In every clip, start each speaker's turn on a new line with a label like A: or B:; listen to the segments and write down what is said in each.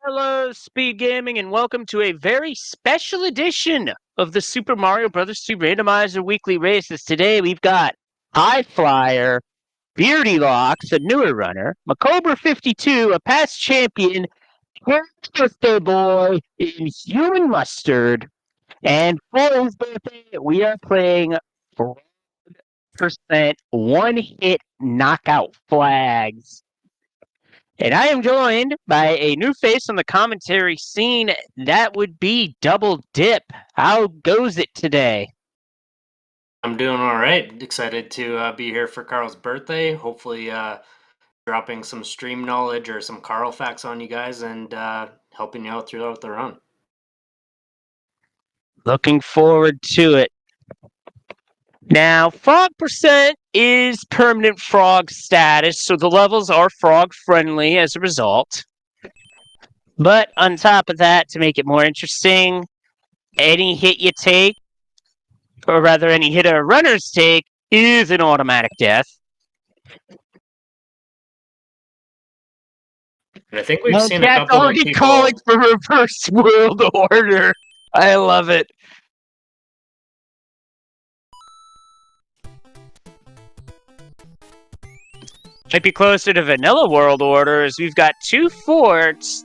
A: Hello, Speed Gaming, and welcome to a very special edition of the Super Mario Bros. 2 Randomizer Weekly Races. Today we've got High Flyer, Beardy Locks, a newer runner, Macobra 52, a past champion, Birthday Boy, in Human Mustard, and for his birthday, we are playing 4% one-hit knockout flags. And I am joined by a new face on the commentary scene. That would be Double Dip. How goes it today?
B: I'm doing all right. Excited to be here for Carl's birthday. Hopefully, dropping some stream knowledge or some Carl facts on you guys and helping you out throughout the run.
A: Looking forward to it. Now, Frog Percent is permanent frog status, so the levels are frog friendly as a result. But on top of that, to make it more interesting, any hit you take, or rather any hit our runners take, is an automatic death.
B: And I think we've
A: No,
B: seen a
A: chat's
B: couple of
A: already calling
B: people.
A: for reverse world order. I love it. Might be closer to vanilla world order, as we've got two forts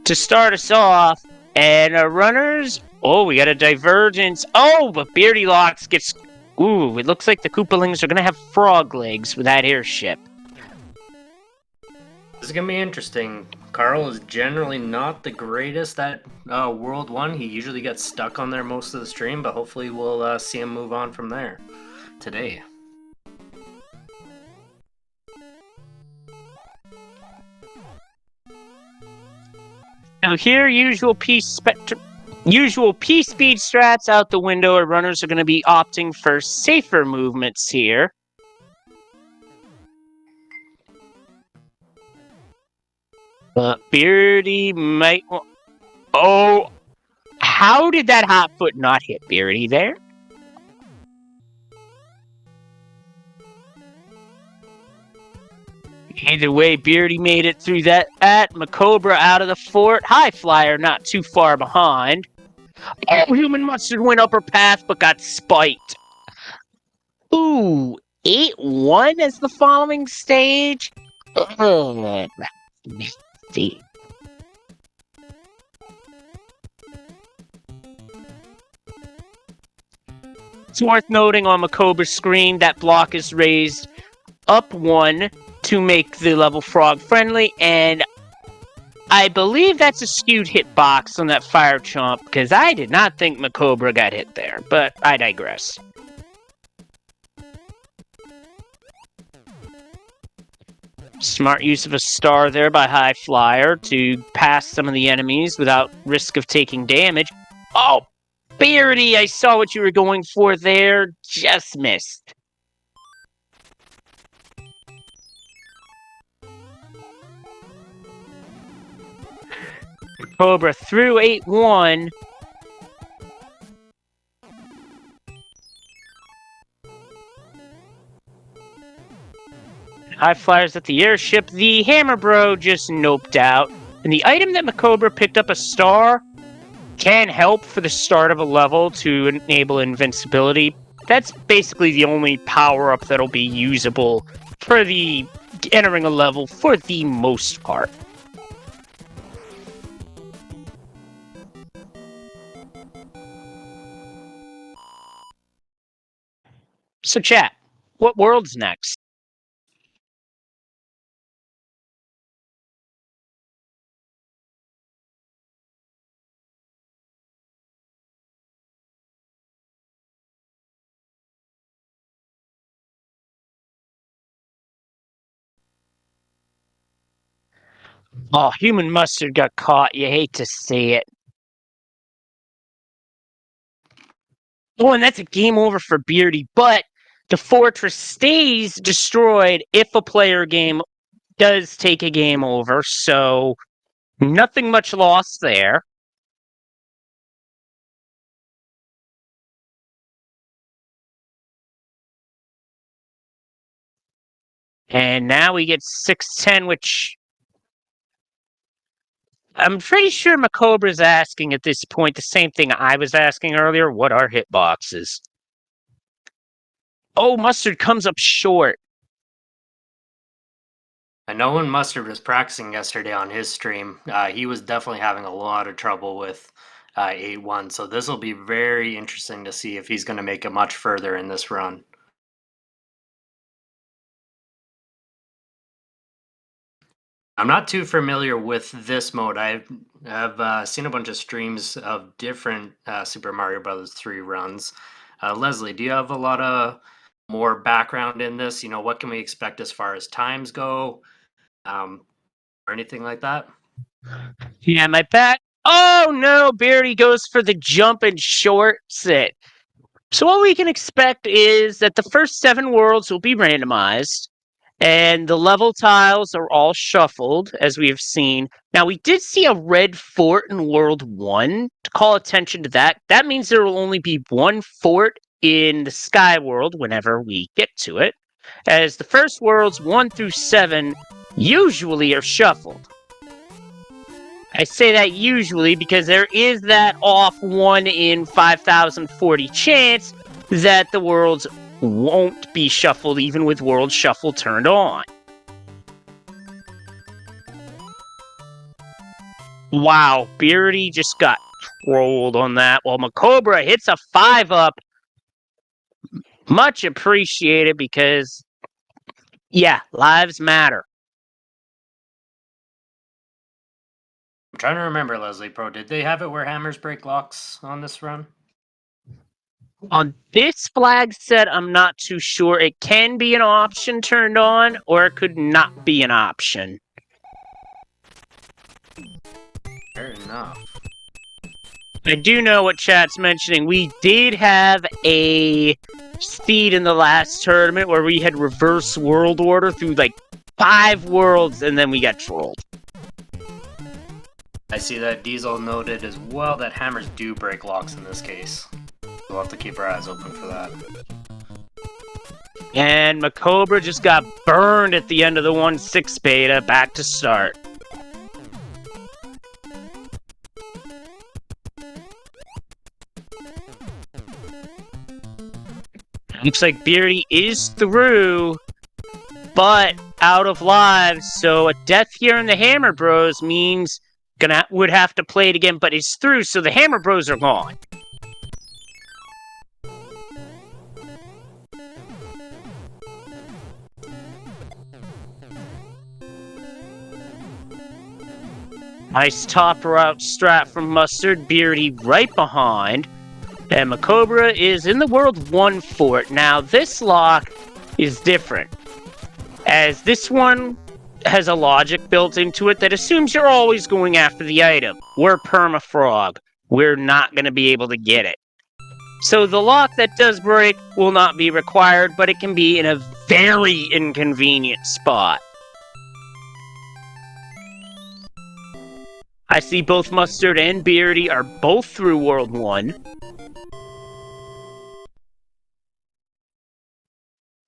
A: to start us off, and our runners. Oh, we got a divergence. Oh, but Beardy Locks gets. Ooh, it looks like the Koopalings are gonna have frog legs with that airship.
B: This is gonna be interesting. Carl is generally not the greatest at World 1. He usually gets stuck on there most of the stream, but hopefully we'll see him move on from there today.
A: Now here, usual P speed strats out the window. Our runners are going to be opting for safer movements here. Beardy might. Oh, how did that hot foot not hit Beardy there? Either way, Beardy made it through that. At Macobra out of the fort. High Flyer not too far behind. Oh, Human Mustard went upper path but got spiked. Ooh, 8-1 as the following stage? Ugh, nasty. It's worth noting on Macobra's screen that block is raised up 1 to make the level frog friendly, and I believe that's a skewed hitbox on that fire chomp, because I did not think Macobra got hit there, but I digress. Smart use of a star there by High Flyer to pass some of the enemies without risk of taking damage. Oh, Beardy, I saw what you were going for there. Just missed. Cobra through 8-1. High Flyers at the airship. The Hammer Bro just noped out. And the item that Macobra picked up, a star, can help for the start of a level to enable invincibility. That's basically the only power-up that'll be usable for the entering a level for the most part. So chat, what world's next? Oh, Human Mustard got caught. You hate to see it. Oh, and that's a game over for Beardy, but the fortress stays destroyed if a player game does take a game over, so nothing much lost there. And now we get 6-10, which I'm pretty sure Macobra's asking at this point the same thing I was asking earlier. What are hitboxes? Oh, Mustard comes up short.
B: I know when Mustard was practicing yesterday on his stream, he was definitely having a lot of trouble with 8-1. So this will be very interesting to see if he's going to make it much further in this run. I'm not too familiar with this mode. I have seen a bunch of streams of different Super Mario Brothers 3 runs. Leslie, do you have a lot of more background in this? You know, what can we expect as far as times go, or anything like that?
A: Yeah, my bat. Oh no, Beardy goes for the jump and shorts it. So what we can expect is that the first 7 worlds will be randomized, and the level tiles are all shuffled, as we have seen. Now, we did see a red fort in World 1. To call attention to that, that means there will only be one fort in the Sky World whenever we get to it, as the first worlds 1 through 7 usually are shuffled. I say that usually because there is that off 1 in 5,040 chance that the worlds won't be shuffled even with World Shuffle turned on. Wow, Beardy just got trolled on that while Macobra hits a 5-up. Much appreciated because, yeah, lives matter.
B: I'm trying to remember, Leslie Pro. Did they have it where hammers break locks on this run?
A: On this flag set, I'm not too sure. It can be an option turned on, or it could not be an option.
B: Fair enough.
A: I do know what chat's mentioning. We did have a seed in the last tournament where we had reverse world order through like 5 worlds, and then we got trolled.
B: I see that Diesel noted as well that hammers do break locks in this case. We'll have to keep our eyes open for that.
A: And Macobra just got burned at the end of the 1-6 beta, back to start. Looks like Beardy is through, but out of lives, so a death here in the Hammer Bros means would have to play it again, but is through, so the Hammer Bros are gone. Nice top route strat from Mustard, Beardy right behind. And Macobra is in the World 1 fort. Now, this lock is different, as this one has a logic built into it that assumes you're always going after the item. We're Permafrog. We're not going to be able to get it. So the lock that does break will not be required, but it can be in a very inconvenient spot. I see both Mustard and Beardy are both through World 1.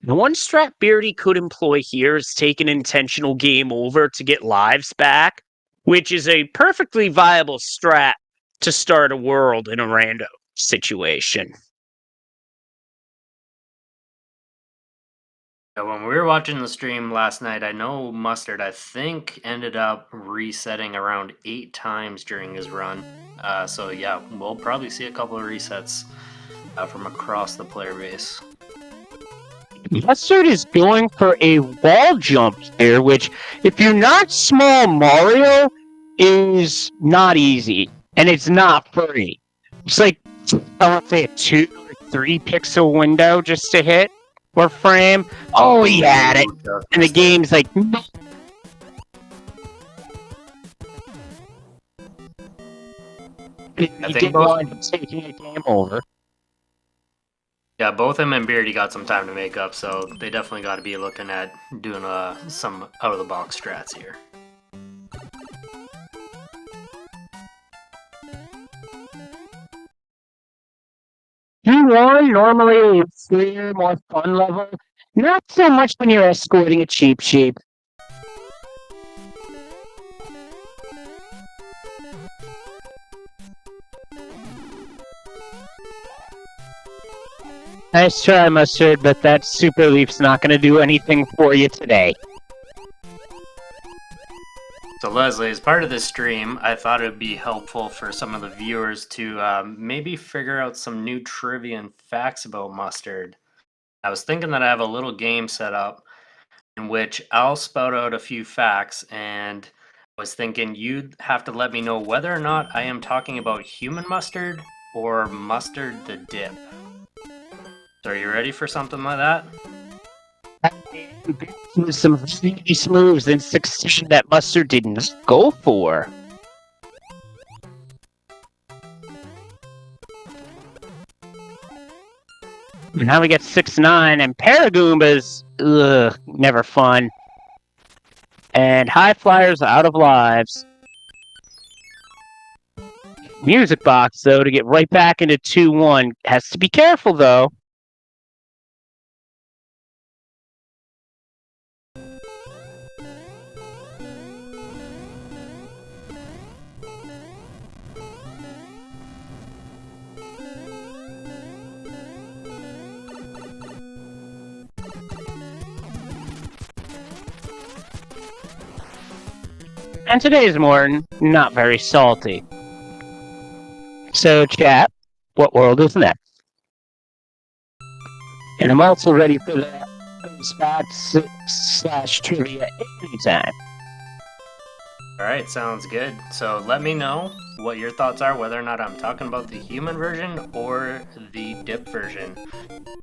A: The one strat Beardy could employ here is take an intentional game over to get lives back, which is a perfectly viable strat to start a world in a rando situation.
B: Yeah, when we were watching the stream last night, I know Mustard, I think, ended up resetting around 8 times during his run. So yeah, we'll probably see a couple of resets from across the player base.
A: Mustard is going for a wall jump here, which, if you're not small Mario, is not easy, and it's not free. It's like, I would say, a 2 or 3 pixel window just to hit or frame. Oh, he had it, and the game's like, no. He did wind up taking a game over.
B: Yeah, both him and Beardy got some time to make up, so they definitely got to be looking at doing some out-of-the-box strats here.
A: Q1, normally a freer, more fun level. Not so much when you're escorting a cheap sheep. Nice try, Mustard, but that Super Leaf's not going to do anything for you today.
B: So Leslie, as part of this stream, I thought it would be helpful for some of the viewers to maybe figure out some new trivia and facts about mustard. I was thinking that I have a little game set up in which I'll spout out a few facts, and I was thinking you'd have to let me know whether or not I am talking about human mustard or mustard the dip. So are you ready for something like that?
A: Some nice moves in succession that Mustard didn't go for. Now we get 6-9, and Paragoombas, ugh, never fun. And High Flyers out of lives. Music Box, though, to get right back into 2-1. Has to be careful, though. And today's Morton, not very salty. So, chat, what world is next? And I'm also ready for that /trivia anytime.
B: All right, sounds good. So let me know what your thoughts are, whether or not I'm talking about the human version or the dip version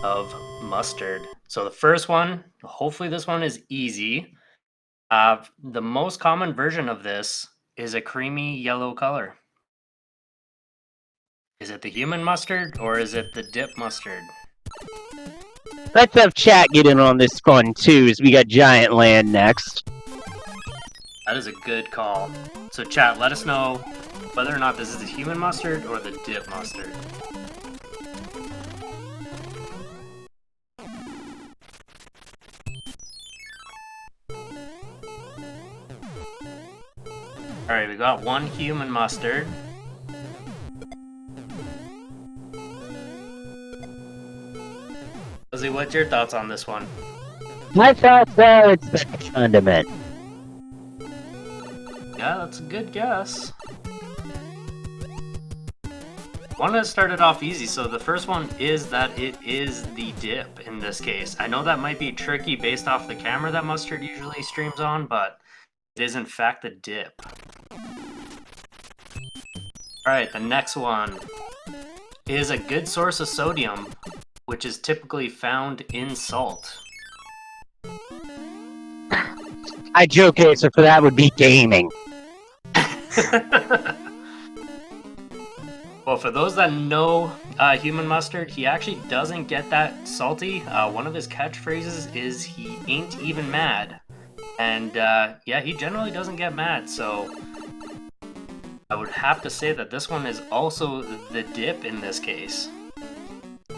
B: of mustard. So the first one, hopefully this one is easy. The most common version of this is a creamy yellow color. Is it the human mustard or is it the dip mustard?
A: Let's have chat get in on this fun too, as we got Giant Land next.
B: That is a good call. So chat, let us know whether or not this is the human mustard or the dip mustard. Alright, we got one human mustard. Lizzie, what's your thoughts on this one?
A: My thoughts are it's the condiment.
B: Yeah, that's a good guess. One that started off easy, so the first one is that it is the dip in this case. I know that might be tricky based off the camera that Mustard usually streams on, but it is in fact the dip. Alright, the next one is a good source of sodium, which is typically found in salt.
A: My joke answer for that would be gaming.
B: Well, for those that know human mustard, he actually doesn't get that salty. One of his catchphrases is he ain't even mad. And yeah, he generally doesn't get mad, so I would have to say that this one is also the dip in this case.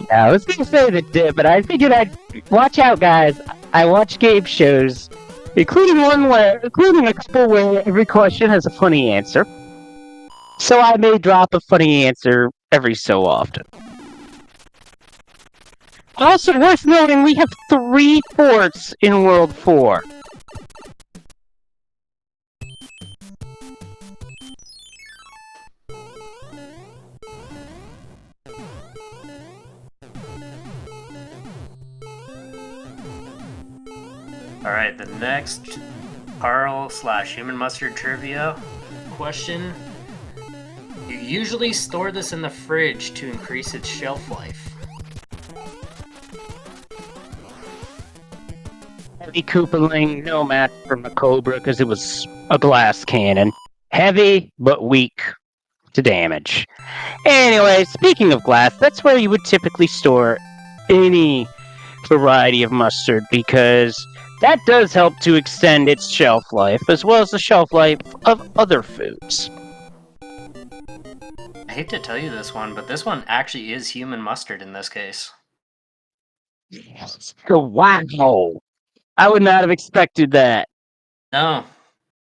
A: Yeah, I was gonna say the dip, but I figured I'd watch out, guys. I watch game shows, including a couple where every question has a funny answer. So I may drop a funny answer every so often. Also worth noting, we have 3 forts in World 4.
B: Alright, the next Carl/Human Mustard trivia question. You usually store this in the fridge to increase its shelf life.
A: Heavy Koopaling, no match for Macobra because it was a glass cannon. Heavy, but weak to damage. Anyway, speaking of glass, that's where you would typically store any variety of mustard because that does help to extend its shelf life as well as the shelf life of other foods.
B: I hate to tell you this one, but this one actually is human mustard in this case.
A: Wow. I would not have expected that.
B: No,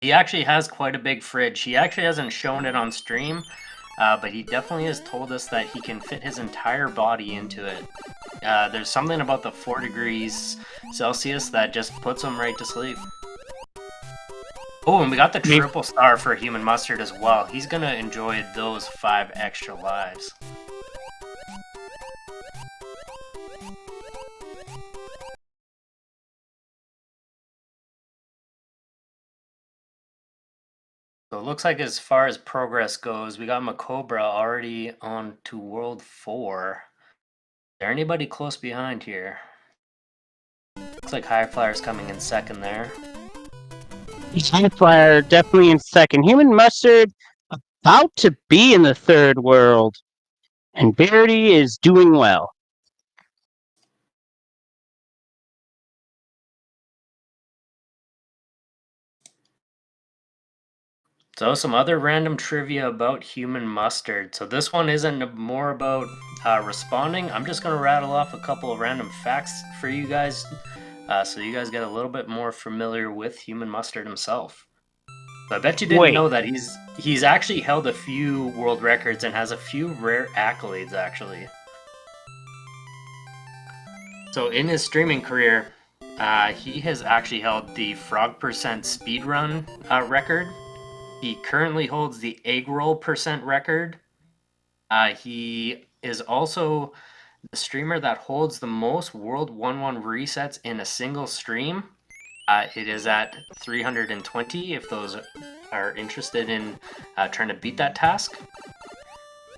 B: he actually has quite a big fridge. He actually hasn't shown it on stream, but he definitely has told us that he can fit his entire body into it. There's something about the 4 degrees Celsius that just puts him right to sleep. Oh, and we got the triple star for Human Mustard as well. He's gonna enjoy those 5 extra lives. So it looks like as far as progress goes, we got Macobra already on to World 4. Is there anybody close behind here? Looks like High Flyer's coming in second there.
A: High Flyer definitely in second. Human Mustard about to be in the third world. And Beardy is doing well.
B: So some other random trivia about Human Mustard. So this one isn't more about responding. I'm just going to rattle off a couple of random facts for you guys so you guys get a little bit more familiar with Human Mustard himself. So I bet you didn't know that he's actually held a few world records and has a few rare accolades actually. So in his streaming career, he has actually held the frog percent speedrun record. He currently holds the egg roll percent record. He is also the streamer that holds the most World 1-1 resets in a single stream. It is at 320 if those are interested in trying to beat that task.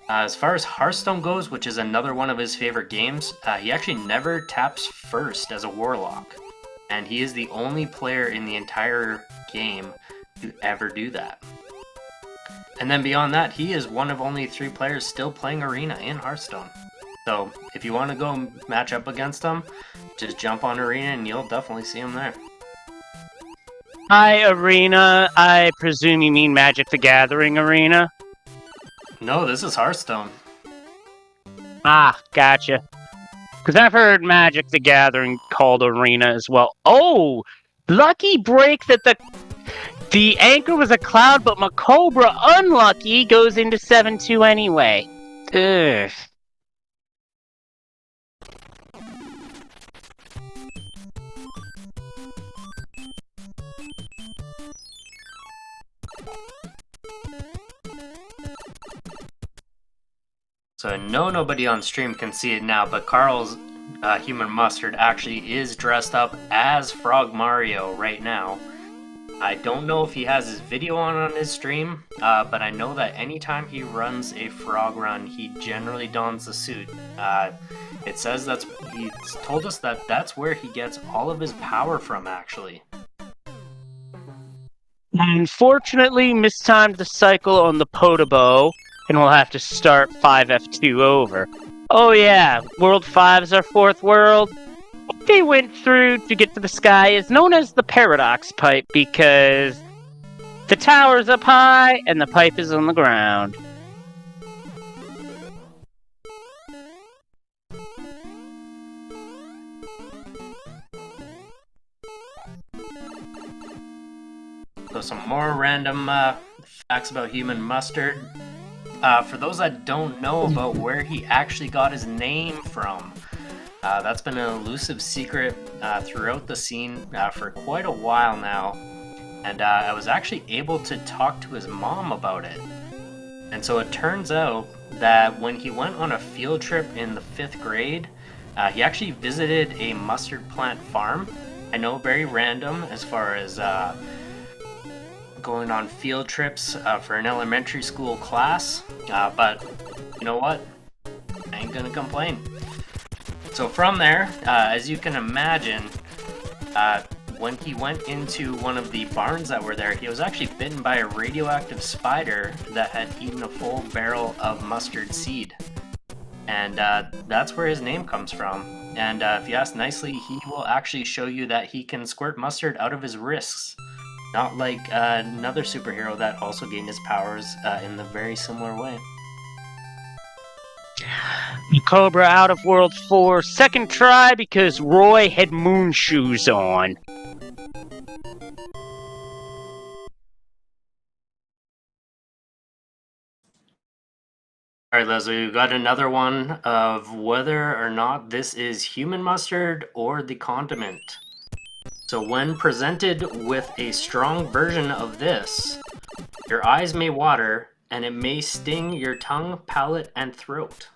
B: As far as Hearthstone goes, which is another one of his favorite games, he actually never taps first as a Warlock. And he is the only player in the entire game to ever do that. And then beyond that, he is one of only 3 players still playing Arena in Hearthstone. So if you want to go match up against him, just jump on Arena and you'll definitely see him there.
A: Hi, Arena. I presume you mean Magic the Gathering Arena?
B: No, this is Hearthstone.
A: Ah, gotcha. Because I've heard Magic the Gathering called Arena as well. Oh! Lucky break that the anchor was a cloud, but Macobra, unlucky, goes into 7-2 anyway. Ugh.
B: So I know nobody on stream can see it now, but Carl's Human Mustard actually is dressed up as Frog Mario right now. I don't know if he has his video on his stream, but I know that anytime he runs a frog run, he generally dons the suit. It says he's told us that that's where he gets all of his power from, actually.
A: Unfortunately, mistimed the cycle on the Podobo, and we'll have to start 5F2 over. Oh yeah, World 5 is our 4th world. What they went through to get to the sky is known as the Paradox Pipe because the tower's up high and the pipe is on the ground.
B: So some more random facts about Human Mustard. For those that don't know about where he actually got his name from, that's been an elusive secret throughout the scene for quite a while now. And I was actually able to talk to his mom about it. And so it turns out that when he went on a field trip in the 5th grade, he actually visited a mustard plant farm. I know, very random as far as going on field trips for an elementary school class, but you know what? I ain't gonna complain. So from there, as you can imagine, when he went into one of the barns that were there, he was actually bitten by a radioactive spider that had eaten a full barrel of mustard seed. And that's where his name comes from. And if you ask nicely, he will actually show you that he can squirt mustard out of his wrists. Not like another superhero that also gained his powers in the very similar way.
A: Cobra out of World 4, 2nd try because Roy had moon shoes on.
B: All right, Leslie, we've got another one of whether or not this is human mustard or the condiment. So when presented with a strong version of this, your eyes may water and it may sting your tongue, palate, and throat.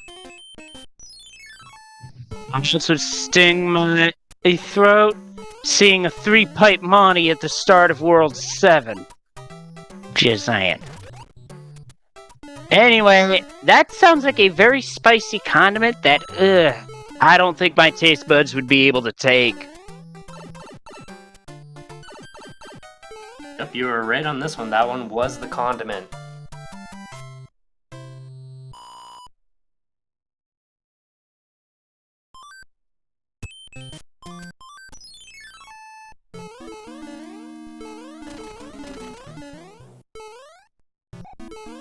A: This would sting my throat. Seeing a 3-pipe Monty at the start of World 7. Just saying. Anyway, that sounds like a very spicy condiment that, I don't think my taste buds would be able to take.
B: Yep, you were right on this one. That one was the condiment.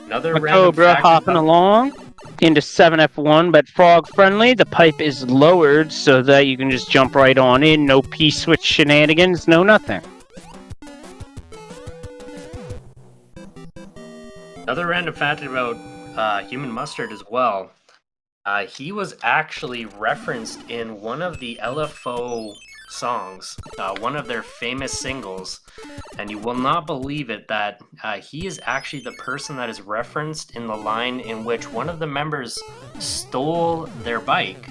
B: Another random
A: Cobra
B: fact
A: hopping
B: about-
A: along into 7F1, but fog friendly. The pipe is lowered so that you can just jump right on in. No P-switch shenanigans, no nothing.
B: Another random fact about human mustard as well. He was actually referenced in one of the LFO songs, one of their famous singles, and you will not believe it that he is actually the person that is referenced in the line in which one of the members stole their bike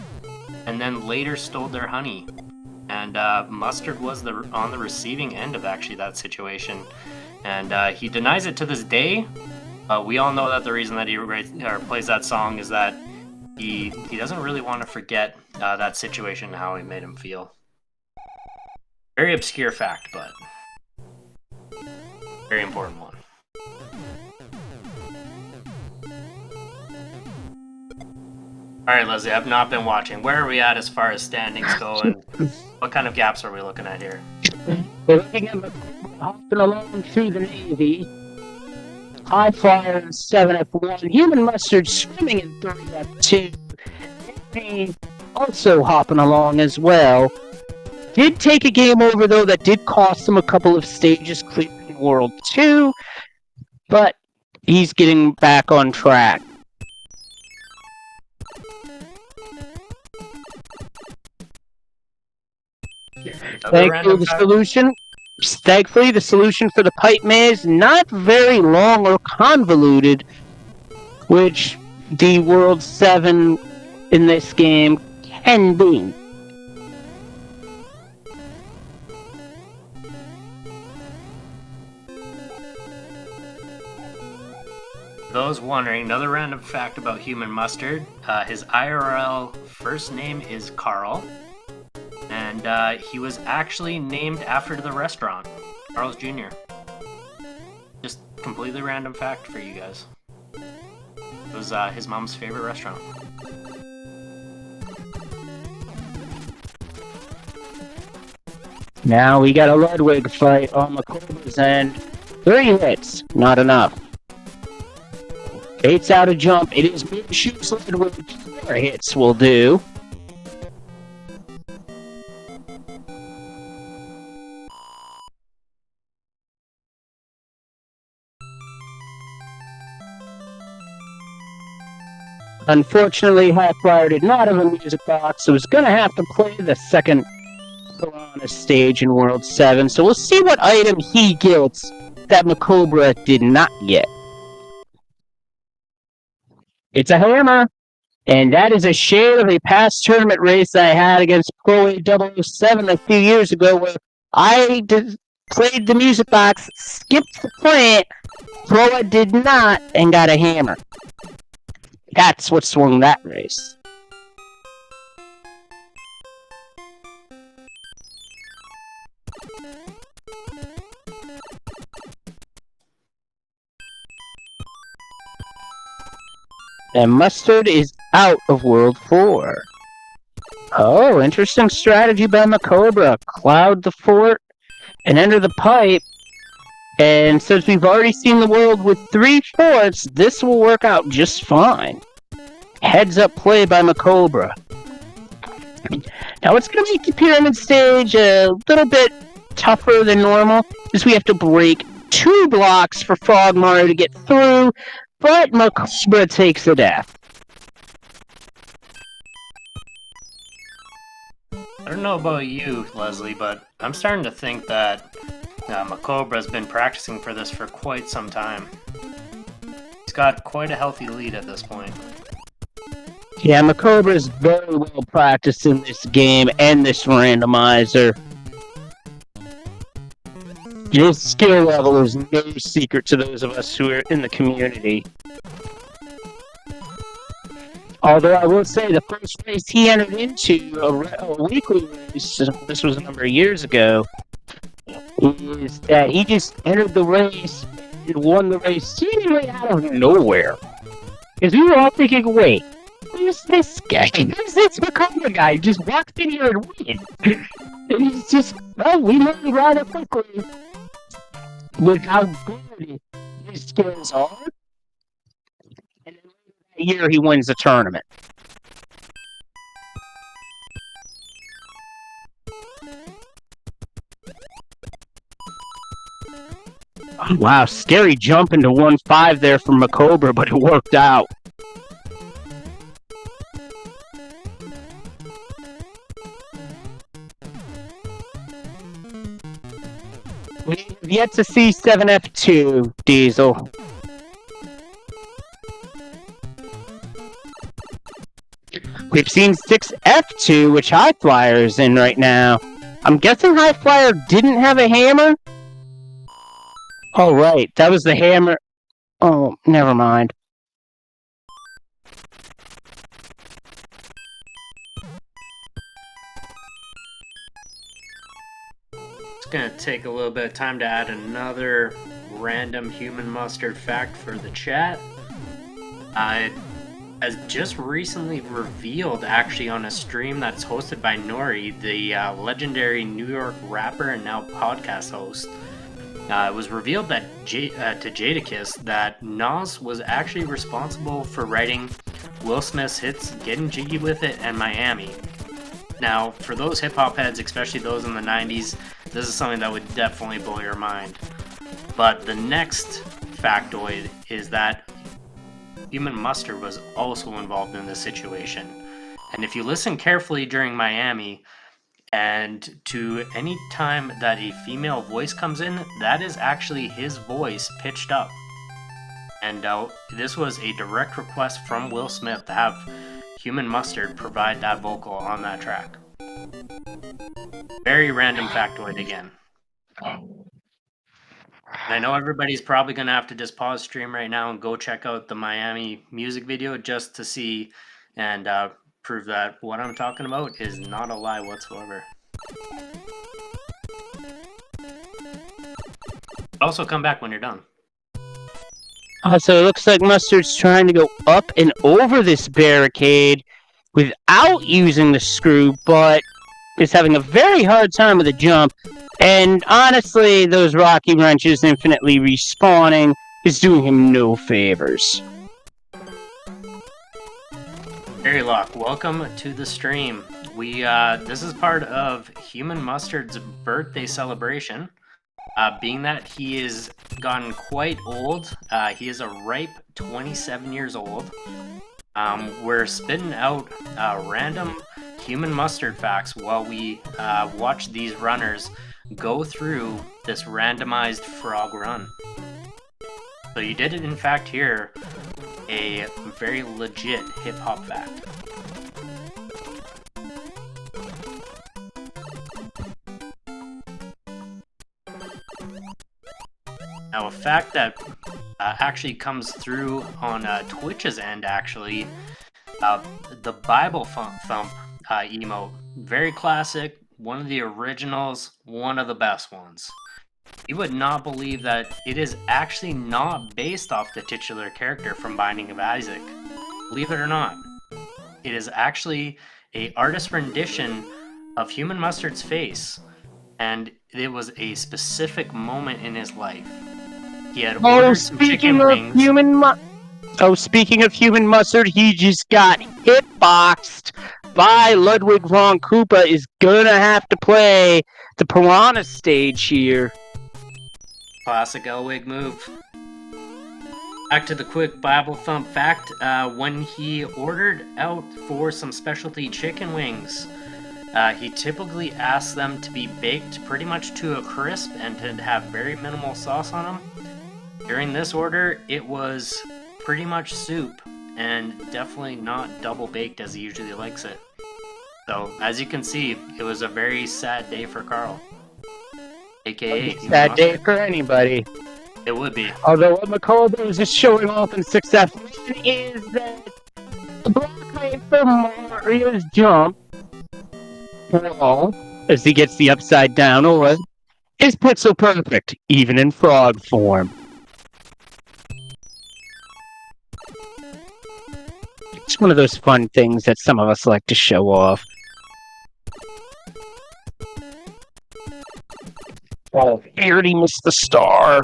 B: and then later stole their honey. And Mustard was on the receiving end of actually that situation. And he denies it to this day. We all know that the reason that he plays that song is that he doesn't really want to forget that situation and how it made him feel. Very obscure fact, but very important one. All right, Leslie, I've not been watching. Where are we at as far as standings go, and what kind of gaps are we looking at here?
A: We're looking at hopping along through the Navy. High Flyer in 7F1. Human Mustard swimming in 3F2. And also hopping along as well. Did take a game over, though, that did cost him a couple of stages clearing World 2, but he's getting back on track. Thankfully, the solution for the pipe maze not very long or convoluted, which the World 7 in this game can be.
B: Those wondering, another random fact about Human Mustard, his IRL first name is Carl, and he was actually named after the restaurant, Carl's Jr. Just completely random fact for you guys. It was his mom's favorite restaurant.
A: Now we got a Ludwig fight on the Cobra's end. 3 hits, not enough. 8's out of jump. It is mid-shoot Ludwig. 4 hits will do. Unfortunately, High Flyer did not have a music box, so was going to have to play the second Piranha stage in World 7. So we'll see what item he gets that Macobra did not get. It's a hammer, and that is a shade of a past tournament race I had against Pro 007 a few years ago, where I played the music box, skipped the plant, Proa did not, and got a hammer. That's what swung that race. And Mustard is out of World 4. Oh, interesting strategy by Macobra. Cloud the fort and enter the pipe. And since we've already seen the world with 3 forts, this will work out just fine. Heads up play by Macobra. Now it's going to make the pyramid stage a little bit tougher than normal, because we have to break 2 blocks for Frog Mario to get through, but Macobra takes the death.
B: I don't know about you, Leslie, but I'm starting to think that Macobra's been practicing for this for quite some time. He's got quite a healthy lead at this point.
A: Yeah, Macobra is very well practiced in this game and this randomizer. His skill level is no secret to those of us who are in the community. Although I will say the first race he entered into, a weekly race, this was a number of years ago, is that he just entered the race and won the race seemingly out of nowhere. Because we were all thinking, wait, who's this guy? Who's this Macomba guy who just walked in here and win? And he's just, well, we learned rather quickly with how good his skills are. And then later that year he wins the tournament. Oh, wow, scary jump into 1-5 there from Macobra, but it worked out. We have yet to see 7F2, Diesel. We've seen 6F2, which High Flyer is in right now. I'm guessing High Flyer didn't have a hammer? Oh, right, that was the hammer. Oh, never mind.
B: It's gonna take a little bit of time to add another random human mustard fact for the chat. As just recently revealed, actually, on a stream that's hosted by Nori, the legendary New York rapper and now podcast host. It was revealed that to Jadakiss that Nas was actually responsible for writing Will Smith's hits Getting Jiggy With It and Miami. Now, for those hip-hop heads, especially those in the 90s, this is something that would definitely blow your mind. But the next factoid is that Human Mustard was also involved in this situation. And if you listen carefully during Miami, and to any time that a female voice comes in, that is actually his voice pitched up. And this was a direct request from Will Smith to have Human Mustard provide that vocal on that track. Very random factoid again. And I know everybody's probably going to have to just pause stream right now and go check out the Miami music video just to see and prove that what I'm talking about is not a lie whatsoever. Also, come back when you're done.
A: So it looks like Mustard's trying to go up and over this barricade without using the screw, but is having a very hard time with the jump. And honestly, those Rocky wrenches infinitely respawning is doing him no favors.
B: Lock, welcome to the stream. This is part of Human Mustard's birthday celebration. Being that he is gotten quite old, he is a ripe 27 years old. We're spitting out random human mustard facts while we watch these runners go through this randomized frog run. So you did in fact hear a very legit hip-hop fact. Now, a fact that actually comes through on Twitch's end, actually, the Bible Thump emote. Very classic, one of the originals, one of the best ones. You would not believe that it is actually not based off the titular character from Binding of Isaac. Believe it or not. It is actually an artist rendition of Human Mustard's face, and it was a specific moment in his life. He had ordered some chicken wings.
A: Speaking of Human Mustard, he just got hitboxed by Ludwig von Koopa. Is gonna have to play the Piranha stage here.
B: Classic Elwig move. Back to the quick Bible Thump fact. When he ordered out for some specialty chicken wings, He typically asks them to be baked pretty much to a crisp and to have very minimal sauce on them. During this order, it was pretty much soup and definitely not double baked as he usually likes it. So, as you can see, it was a very sad day for Carl. AKA
A: sad day for anybody.
B: It would be.
A: Although what McCullough is just showing off in success is that the block height for Mario's jump wall, as he gets the upside down aura, is pixel perfect, even in frog form. It's one of those fun things that some of us like to show off. Oh, he already missed the star.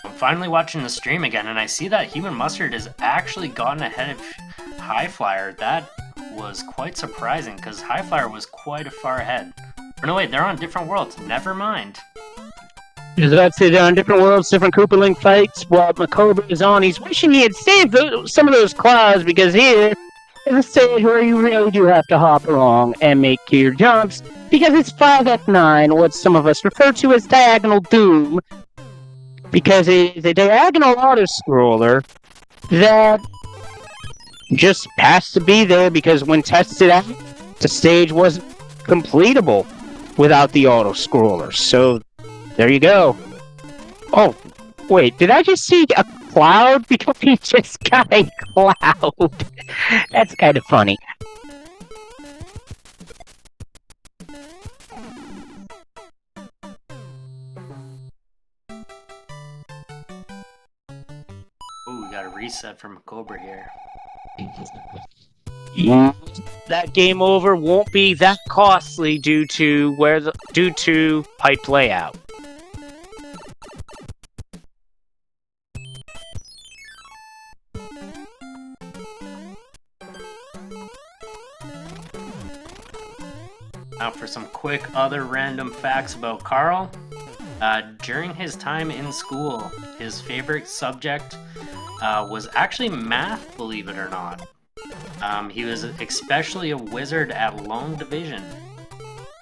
B: I'm finally watching the stream again, and I see that Human Mustard has actually gotten ahead of High Flyer. That was quite surprising, because High Flyer was quite far ahead. Or no, wait, they're on different worlds. Never mind.
A: As I'd say, they're on different worlds, different Koopa Link fights. While Macobra is on, he's wishing he had saved some of those claws, because here is a stage where you really do have to hop along and make your jumps, because it's 5F9, what some of us refer to as Diagonal Doom, because it is a diagonal auto-scroller that just has to be there, because when tested out, the stage wasn't completable without the auto-scroller. So, there you go. Oh, wait, did I just see a cloud? Because he just got a cloud. That's kind of funny.
B: Ooh, we got a reset from Cobra here.
A: That game over won't be that costly due to pipe layout.
B: Now for some quick other random facts about Carl. During his time in school, his favorite subject was actually math, believe it or not. He was especially a wizard at long division.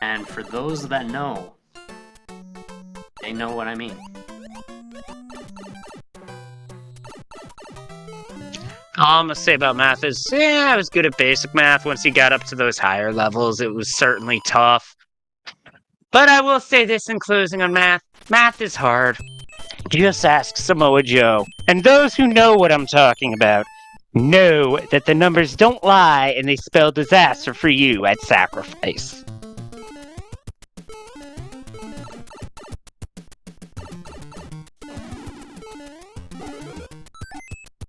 B: And for those that know, they know what I mean.
A: All I'm going to say about math is, I was good at basic math. Once you got up to those higher levels, it was certainly tough. But I will say this in closing on math. Math is hard. Just ask Samoa Joe. And those who know what I'm talking about know that the numbers don't lie and they spell disaster for you at Sacrifice.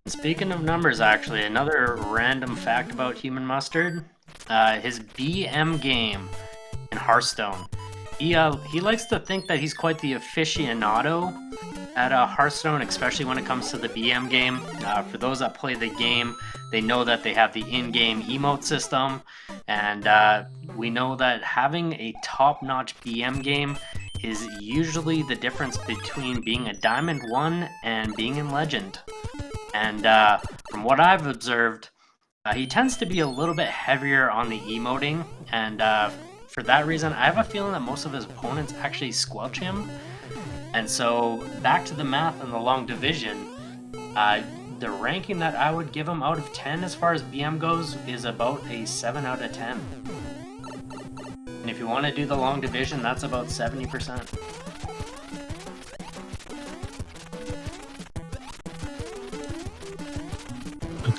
B: Speaking of numbers, actually, another random fact about Human Mustard, his BM game in Hearthstone. He likes to think that he's quite the aficionado at Hearthstone, especially when it comes to the BM game. For those that play the game, they know that they have the in-game emote system, and we know that having a top-notch BM game is usually the difference between being a Diamond 1 and being in Legend. And from what I've observed, he tends to be a little bit heavier on the emoting, and for that reason, I have a feeling that most of his opponents actually squelch him. And so, back to the math and the long division, the ranking that I would give him out of 10 as far as BM goes is about a 7 out of 10. And if you want to do the long division, that's about 70%.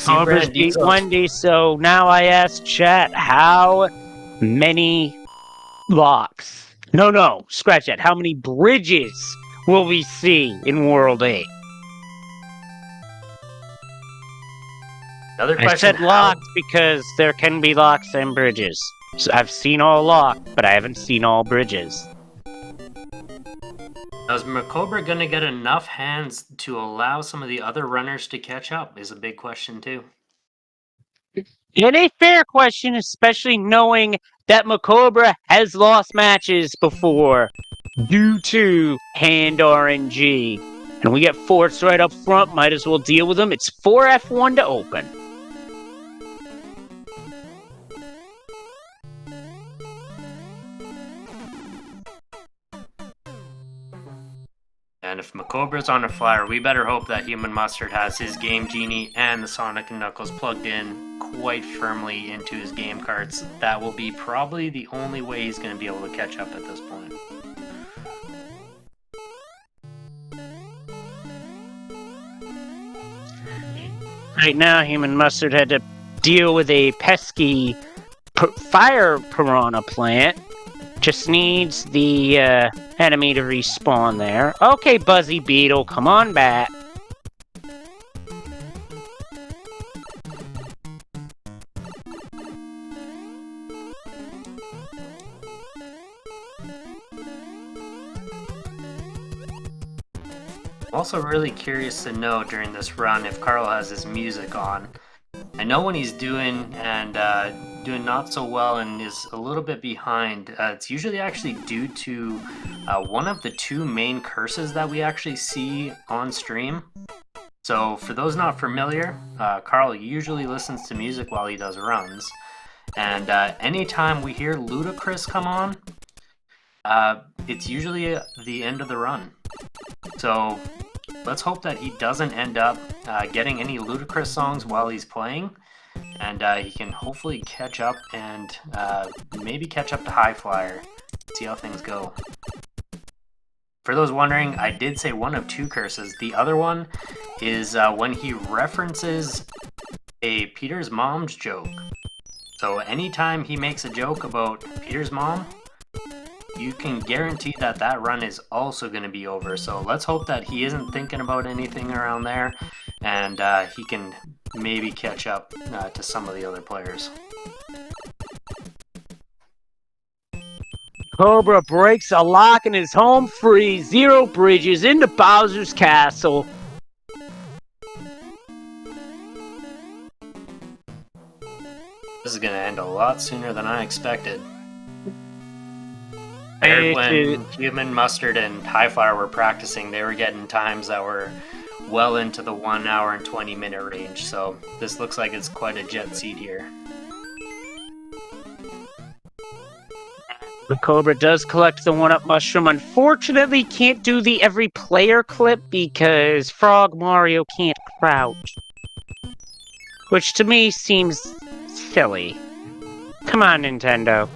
A: Converse beat Wendy, so now I ask chat, how many locks? No, scratch that. How many bridges will we see in World 8?
B: Another question,
A: I said locks because there can be locks and bridges. So I've seen all locks, but I haven't seen all bridges.
B: Now, is Macobra going to get enough hands to allow some of the other runners to catch up is a big question too.
A: And a fair question, especially knowing that Macobra has lost matches before due to hand RNG. And we get forts right up front, might as well deal with them. It's 4F1 to open.
B: if Macobra's on a flyer, we better hope that Human Mustard has his Game Genie and the Sonic & Knuckles plugged in quite firmly into his game carts. That will be probably the only way he's going to be able to catch up at this point.
A: Right now, Human Mustard had to deal with a pesky fire piranha plant. Just needs the enemy to respawn there. Okay, Buzzy Beetle, come on back.
B: I'm also really curious to know during this run if Carl has his music on. I know when he's doing not so well and is a little bit behind, it's usually actually due to one of the two main curses that we actually see on stream. So for those not familiar, Carl usually listens to music while he does runs. And anytime we hear Ludacris come on, it's usually the end of the run. So let's hope that he doesn't end up getting any Ludacris songs while he's playing, and he can hopefully catch up and maybe catch up to High Flyer. See how things go. For those wondering, I did say one of two curses. The other one is when he references a Peter's mom's joke. So anytime he makes a joke about Peter's mom, you can guarantee that that run is also going to be over. So let's hope that he isn't thinking about anything around there, and he can maybe catch up to some of the other players.
A: Cobra breaks a lock in his home free, 0 bridges into Bowser's castle.
B: This is going to end a lot sooner than I expected. When Human Mustard and High Flyer were practicing, they were getting times that were well into the 1 hour and 20 minute range, so this looks like it's quite a jet seat here.
A: The Cobra does collect the 1-up mushroom. Unfortunately, can't do the every player clip because Frog Mario can't crouch. Which to me seems silly. Come on, Nintendo.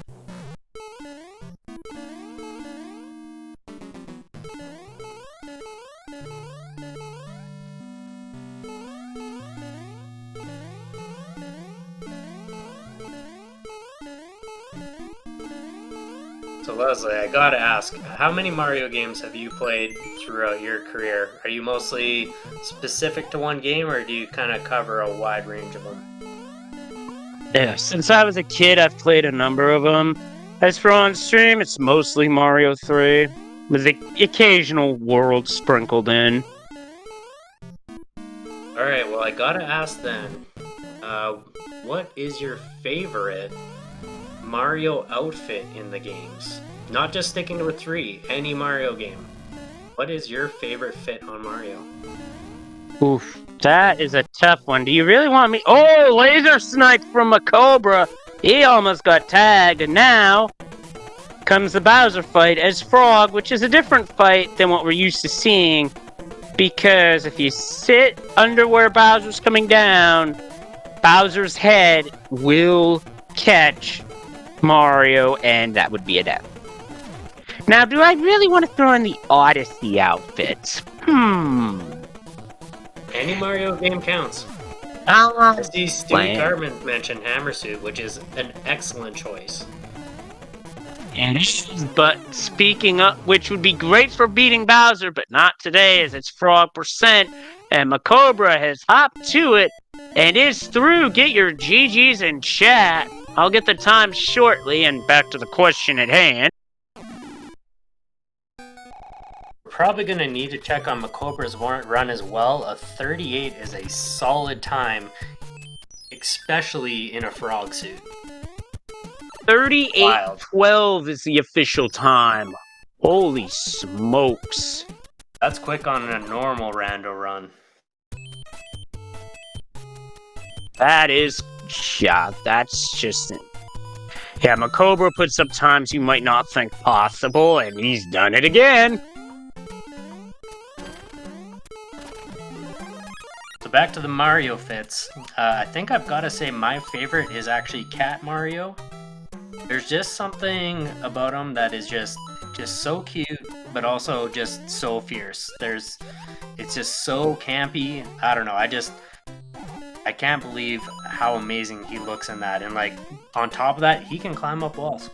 B: So Leslie, I gotta ask, how many Mario games have you played throughout your career? Are you mostly specific to one game, or do you kind of cover a wide range of them?
A: Yeah, since I was a kid, I've played a number of them. As for on stream, it's mostly Mario 3, with the occasional world sprinkled in.
B: Alright, well I gotta ask then, what is your favorite Mario outfit in the games? Not just sticking to 3, any Mario game. What is your favorite fit on Mario?
A: Oof, that is a tough one. Do you really want me? Oh, laser snipe from a Cobra! He almost got tagged, and now comes the Bowser fight as Frog, which is a different fight than what we're used to seeing, because if you sit under where Bowser's coming down, Bowser's head will catch Mario, and that would be a death. Now, do I really want to throw in the Odyssey outfits?
B: Any Mario game counts. I see Stu Cartman mention Hammersuit, which is an excellent choice.
A: But speaking of, which would be great for beating Bowser, but not today, as it's Frog %, and Macobra has hopped to it and is through. Get your GGs in chat. I'll get the time shortly, and back to the question at hand.
B: We're probably going to need to check on Macobra's run as well. A 38 is a solid time, especially in a frog suit.
A: 38:12 is the official time. Holy smokes.
B: That's quick on a normal Rando run.
A: That is, yeah, that's just... Yeah, Macobra puts up times you might not think possible, and he's done it again.
B: back to the Mario fits. I think I've got to say my favorite is actually Cat Mario. There's just something about him that is just so cute, but also just so fierce. It's just so campy. I don't know. I can't believe how amazing he looks in that. And like on top of that, he can climb up walls.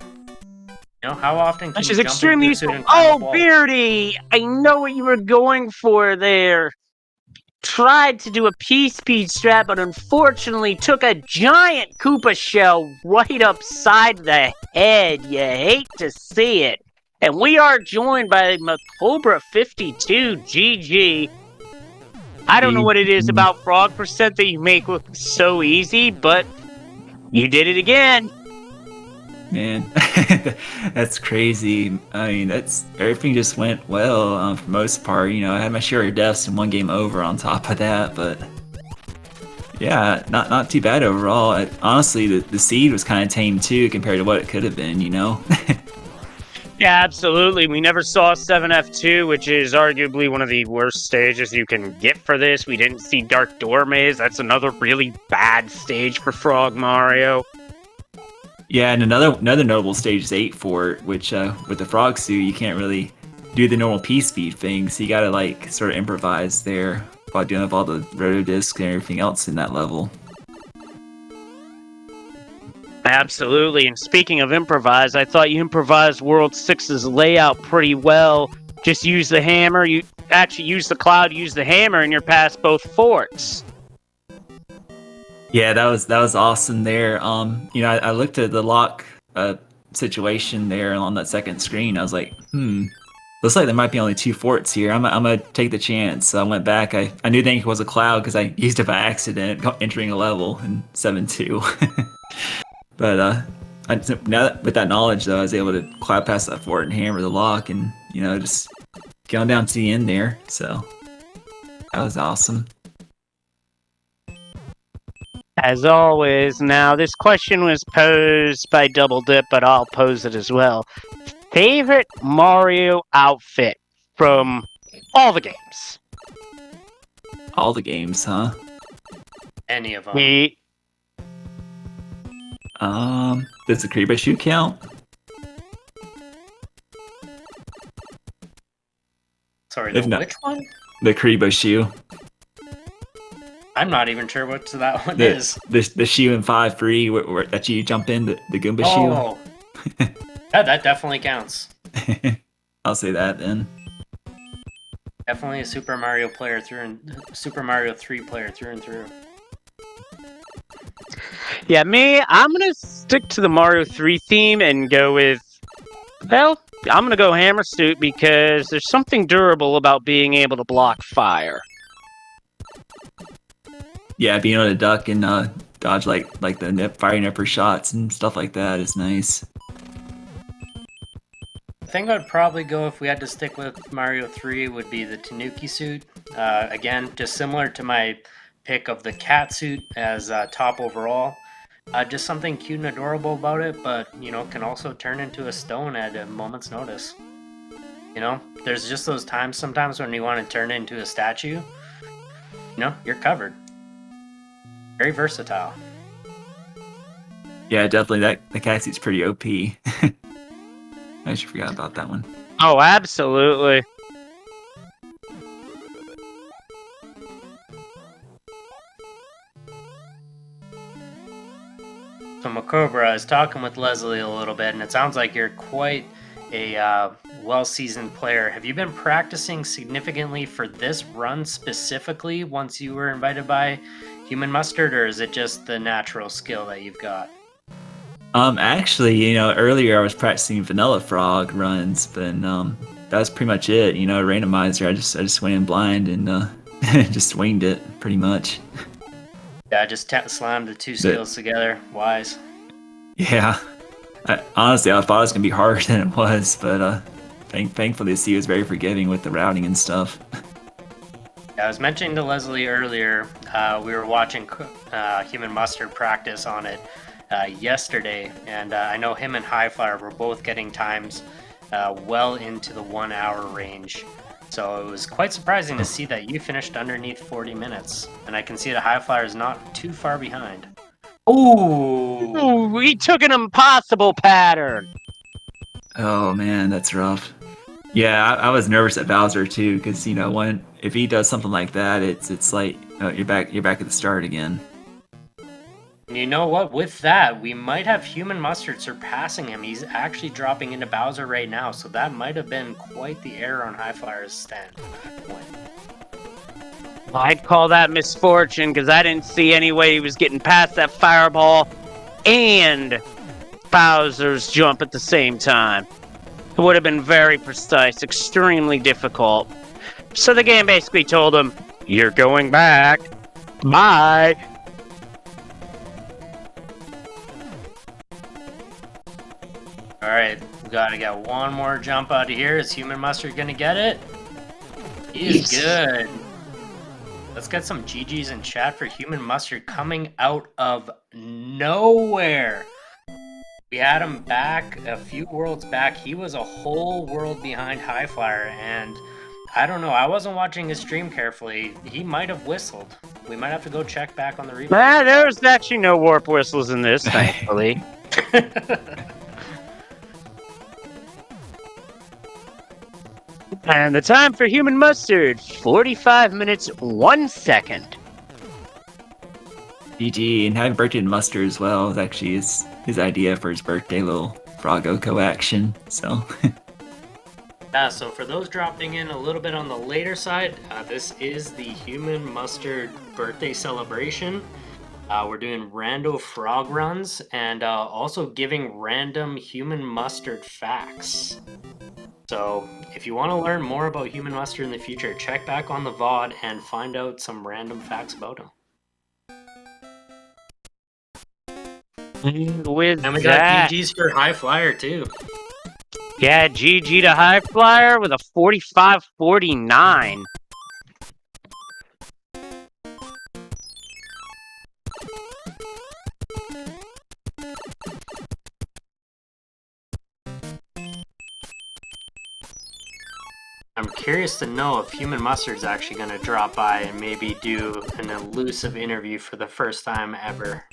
B: You know, how often can
A: Which
B: you
A: is
B: jump
A: extremely
B: into a suit
A: useful.
B: and climb up
A: Oh,
B: walls?
A: Beardy! I know what you were going for there. Tried to do a P-Speed strat, but unfortunately took a giant Koopa shell right upside the head. You hate to see it. And we are joined by Macobra52 GG. I don't know what it is about Frog Percent that you make look so easy, but you did it again.
C: Man, that's crazy. I mean, everything just went well for the most part. You know, I had my share of deaths in one game over on top of that, but yeah, not too bad overall. Honestly, the seed was kind of tame too compared to what it could have been. You know.
A: Yeah, absolutely. We never saw 7F2, which is arguably one of the worst stages you can get for this. We didn't see Dark Door Maze. That's another really bad stage for Frog Mario.
C: Yeah, and another notable stage is 8 Fort, which with the frog suit you can't really do the normal P-speed thing, so you gotta like sort of improvise there while dealing with all the roto discs and everything else in that level.
A: Absolutely, and speaking of improvise, I thought you improvised World 6's layout pretty well. Just use the hammer, you actually use the cloud, use the hammer, and you're past both forts.
C: Yeah, that was awesome there. You know, I looked at the lock situation there on that second screen. I was like, looks like there might be only 2 forts here. I'm gonna take the chance. So I went back. I knew that it was a cloud because I used it by accident entering a level in 7-2. But with that knowledge though, I was able to cloud past that fort and hammer the lock, and you know, just get on down to the end there. So that was awesome.
A: As always, now this question was posed by Double Dip, but I'll pose it as well. Favorite Mario outfit from all the games?
C: All the games, huh?
B: Any of them.
C: Does the Kariba shoe count?
B: Sorry,
C: If not-
B: which one?
C: The Kariba shoe.
B: I'm not even sure what that one is.
C: The shoe in 5-3 that you jump in, the Goomba
B: Oh, yeah, that definitely counts.
C: shoe. I'll say that then.
B: Definitely a Super Mario player Super Mario 3 player through and through.
A: Yeah, I'm gonna stick to the Mario 3 theme and go with, well, I'm gonna go Hammer Suit because there's something durable about being able to block fire.
C: Yeah, being able to duck and dodge like the fire nipper shots and stuff like that is nice.
B: I think I'd probably go, if we had to stick with Mario 3, would be the Tanuki suit. Again, just similar to my pick of the cat suit as top overall. Just something cute and adorable about it, but you know, can also turn into a stone at a moment's notice. You know, there's just those times sometimes when you want to turn into a statue. You know, you're covered. Very versatile.
C: Yeah, definitely the cat suit's pretty OP. I actually forgot about that one.
A: Oh, absolutely.
B: So Macobra is talking with Leslie a little bit, and it sounds like you're quite a well-seasoned player. Have you been practicing significantly for this run specifically once you were invited by Human Mustard, or is it just the natural skill that you've got?
C: Actually, you know, earlier I was practicing Vanilla Frog runs, but that was pretty much it. You know, Randomizer, I just went in blind and just winged it pretty much.
B: Yeah, just slammed the two skills together. Wise.
C: Yeah. Honestly, I thought it was going to be harder than it was, but thankfully the C was very forgiving with the routing and stuff.
B: Yeah, I was mentioning to Leslie earlier, we were watching Human Mustard practice on it yesterday, and I know him and Highflyer were both getting times well into the 1 hour range. So it was quite surprising to see that you finished underneath 40 minutes. And I can see the High Flyer is not too far behind.
D: Ooh.
A: Ooh, we took an impossible pattern.
C: Oh man, that's rough. Yeah, I was nervous at Bowser too, because if he does something like that, it's like you're back at the start again.
B: And you know what? With that, we might have Human Mustard surpassing him. He's actually dropping into Bowser right now, so that might have been quite the error on High Flyer's stand.
A: I'd call that misfortune because I didn't see any way he was getting past that fireball and Bowser's jump at the same time. It would have been very precise, extremely difficult. So the game basically told him, "You're going back. Bye."
B: Alright, we gotta get one more jump out of here. Is Human Mustard gonna get it? He's good. Let's get some GGs in chat for Human Mustard coming out of nowhere. We had him back a few worlds back. He was a whole world behind High Flyer, and I don't know. I wasn't watching his stream carefully. He might have whistled. We might have to go check back on the replay.
A: There's actually no warp whistles in this, thankfully. And the time for Human Mustard, 45 minutes, 1 second.
C: GG, and happy birthday to Mustard as well. It was actually his idea for his birthday, little Frogoko action. So.
B: Yeah, so for those dropping in a little bit on the later side, this is the Human Mustard birthday celebration. We're doing rando frog runs and also giving random Human Mustard facts. So if you want to learn more about Human Mustard in the future, check back on the VOD and find out some random facts about him.
A: With
B: And we
A: that,
B: got GGs for High Flyer too.
A: yeah, GG to High Flyer with a 45-49.
B: I'm curious to know if Human Mustard's actually going to drop by and maybe do an elusive interview for the first time ever.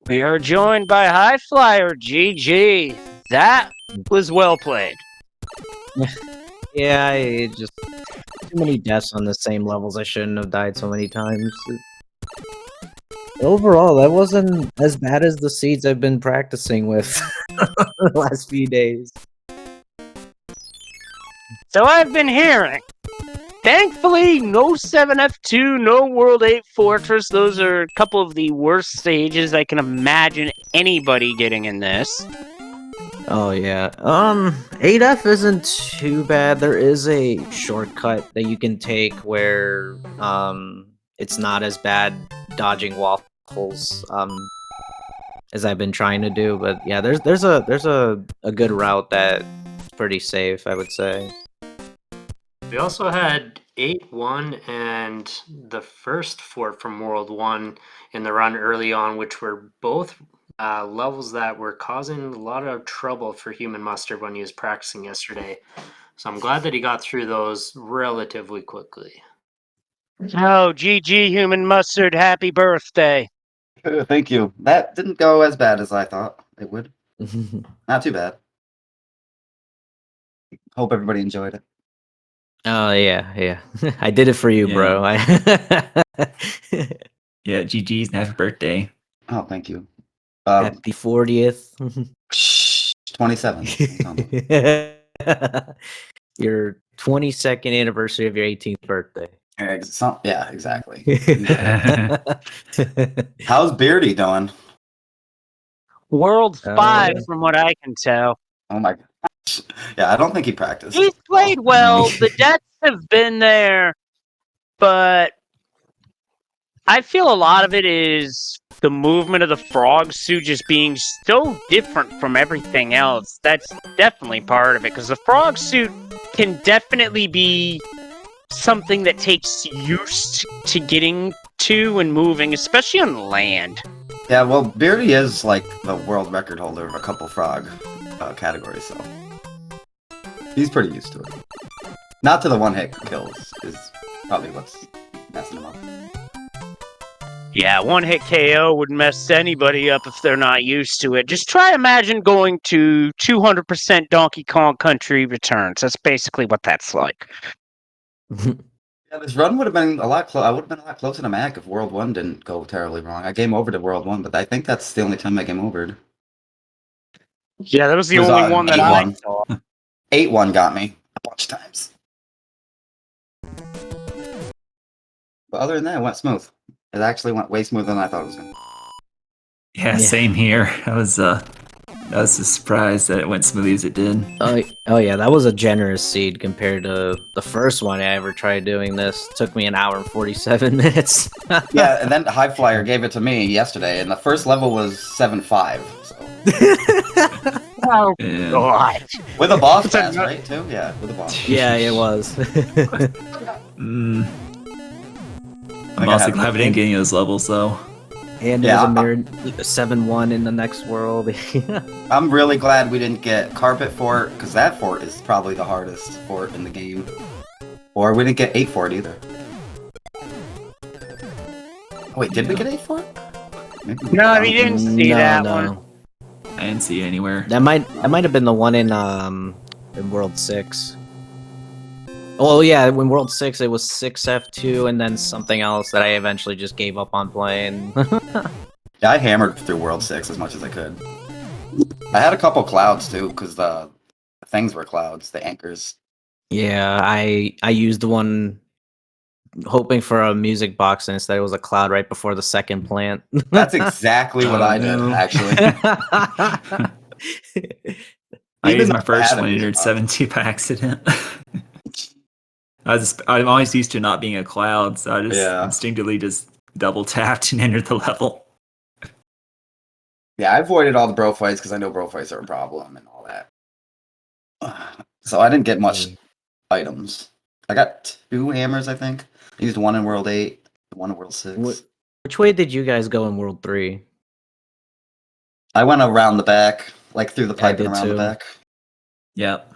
A: We are joined by High Flyer, GG. That was well played.
E: Yeah, it just too many deaths on the same levels. I shouldn't have died so many times. Overall, that wasn't as bad as the seeds I've been practicing with the last few days.
A: So I've been hearing. Thankfully, no 7F2, no World 8 Fortress. Those are a couple of the worst stages I can imagine anybody getting in this.
E: Oh yeah. 8F isn't too bad. There is a shortcut that you can take where it's not as bad dodging waffles as I've been trying to do, but yeah, there's a good route that's pretty safe, I would say.
B: We also had 8-1 and the first fort from World 1 in the run early on, which were both levels that were causing a lot of trouble for Human Mustard when he was practicing yesterday. So I'm glad that he got through those relatively quickly.
A: Oh, GG Human Mustard, happy birthday.
D: Thank you. That didn't go as bad as I thought it would. Not too bad. Hope everybody enjoyed it.
E: Oh yeah. I did it for you, bro.
C: Yeah, GG's and happy birthday.
D: Oh, thank you.
E: Happy 40th.
D: 27.
E: Your 22nd anniversary of your 18th birthday.
D: Yeah, exactly. How's Beardy doing?
A: World 5, from what I can tell.
D: Oh my gosh. Yeah, I don't think he practiced.
A: He's played well. The deaths have been there, but I feel a lot of it is the movement of the frog suit just being so different from everything else. That's definitely part of it, because the frog suit can definitely be something that takes used to getting to and moving, especially on land.
D: Yeah, well, Beardy is like the world record holder of a couple frog categories, so he's pretty used to it. Not to the one-hit kills is probably what's messing him up.
A: Yeah, one hit KO would mess anybody up if they're not used to it. Just try imagine going to 200% Donkey Kong Country Returns. That's basically what that's like.
D: Yeah, this run would have been a lot I would have been a lot closer to Mac if World 1 didn't go terribly wrong. I game over to World 1, but I think that's the only time I game overed.
A: Yeah, that was the
D: It was
A: only
D: on
A: one that I
D: 8-1.
A: saw.
D: 8-1 got me a bunch of times. But other than that, it went smooth. It actually went way smoother than I thought it was going to.
C: Yeah, same here. I was surprised that it went smoothly as it did.
E: Oh yeah, that was a generous seed compared to the first one I ever tried doing this. Took me an hour and 47 minutes.
D: Yeah, and then High Flyer gave it to me yesterday, and the first level was 7-5. So
A: Oh,
C: Yeah.
A: God.
D: with a boss
A: It's a
D: pass,
A: nut-
D: right? Too? Yeah, with a boss.
E: Yeah, it was.
C: Mm.
D: I
C: I'm also
D: have
C: glad we didn't get any of those levels, though.
E: And
D: Yeah,
E: there's a mirror 7-1 in the next world.
D: I'm really glad we didn't get Carpet Fort, because that fort is probably the hardest fort in the game. Or we didn't get 8 Fort either. Oh, wait, did we get 8 Fort? Maybe we
A: No,
D: did.
A: we didn't see that one.
C: I didn't see it anywhere.
E: That might have been the one in World 6. Oh yeah, when World 6 it was 6F2 and then something else that I eventually just gave up on playing.
D: Yeah, I hammered through World 6 as much as I could. I had a couple clouds too, because the things were clouds, the anchors.
E: Yeah, I used the one hoping for a music box and instead it was a cloud right before the second plant.
D: That's exactly what I did,
C: no.
D: actually.
C: I
D: Even
C: used my
D: though
C: first
D: Adam
C: one
D: is
C: entered
D: up.
C: 7-2 by accident. I'm always used to not being a cloud, so I just
D: Yeah.
C: instinctively just double tapped and entered the level.
D: Yeah, I avoided all the bro fights because I know bro fights are a problem and all that. So I didn't get much items. I got 2 hammers, I think. I used one in World 8, one in World 6.
E: Which way did you guys go in World 3?
D: I went around the back, like through the
E: I
D: pipe and
E: did
D: around the
E: too.
D: back.
C: Yep.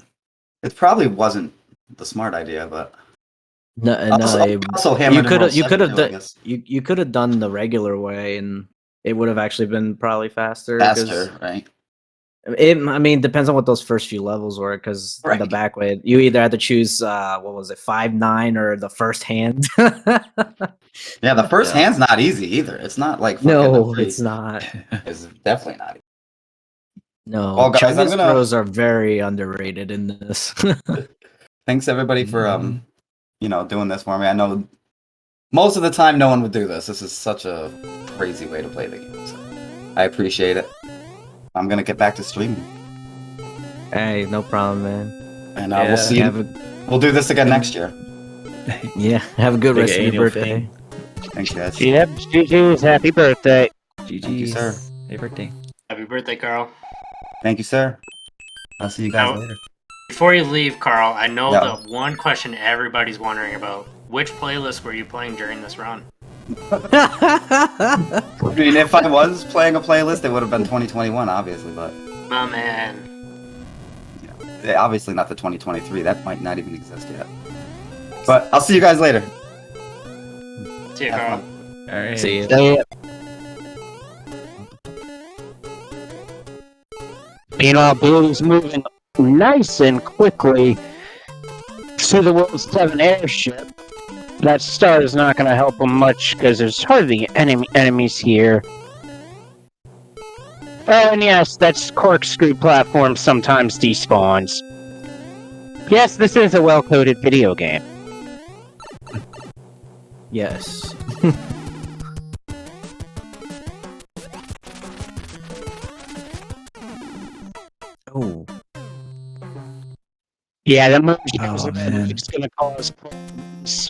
D: It probably wasn't the smart idea, but
E: No,
D: also, also hammered
E: you could have
D: done
E: done you could have done the regular way and it would have actually been probably faster. 'cause
D: faster, right?
E: I mean, depends on what those first few levels were. Because
D: Right.
E: the back way, you either had to choose what was it, 5-9 or the first hand.
D: Yeah, the first
C: Yeah.
D: hand's not easy either. It's not like fucking
E: No,
D: a
E: it's not.
D: It's definitely not easy.
E: No,
D: Well, guys, I'm
E: Chungus
D: gonna-
E: throws are very underrated in this.
D: Thanks everybody for doing this for me. I know most of the time no one would do this. This is such a crazy way to play the game. So I appreciate it. I'm gonna get back to streaming,
E: Hey, no problem, man.
D: and we'll see.
E: Have
D: We'll do this again next year.
E: have a good
C: Big
E: rest of your
C: annual
E: birthday.
C: thing.
D: Thanks, guys.
A: Yep, GG's. Happy birthday.
C: GG's.
D: Thank you, sir.
C: Happy birthday.
B: Happy birthday, Carl.
D: Thank you, sir. I'll see you guys
B: Now-
D: later.
B: Before you leave, Carl, I know
D: Yeah.
B: the one question everybody's wondering about. Which playlist were you playing during this run?
D: I mean, if I was playing a playlist, it would have been 2021, obviously, but
B: My man.
D: obviously not the 2023. That might not even exist yet. But I'll see you guys later.
B: See you,
D: Have
B: Carl.
D: fun.
C: All right.
E: See you.
A: Meanwhile, Billy's moving nice and quickly to the World 7 airship. That star is not going to help him much because there's hardly enemies here. Oh, and yes, that's corkscrew platform sometimes despawns. Yes, this is a well-coded video game.
E: Yes. Oh.
A: Yeah, the motion
C: Oh, man.
A: is going to cause problems.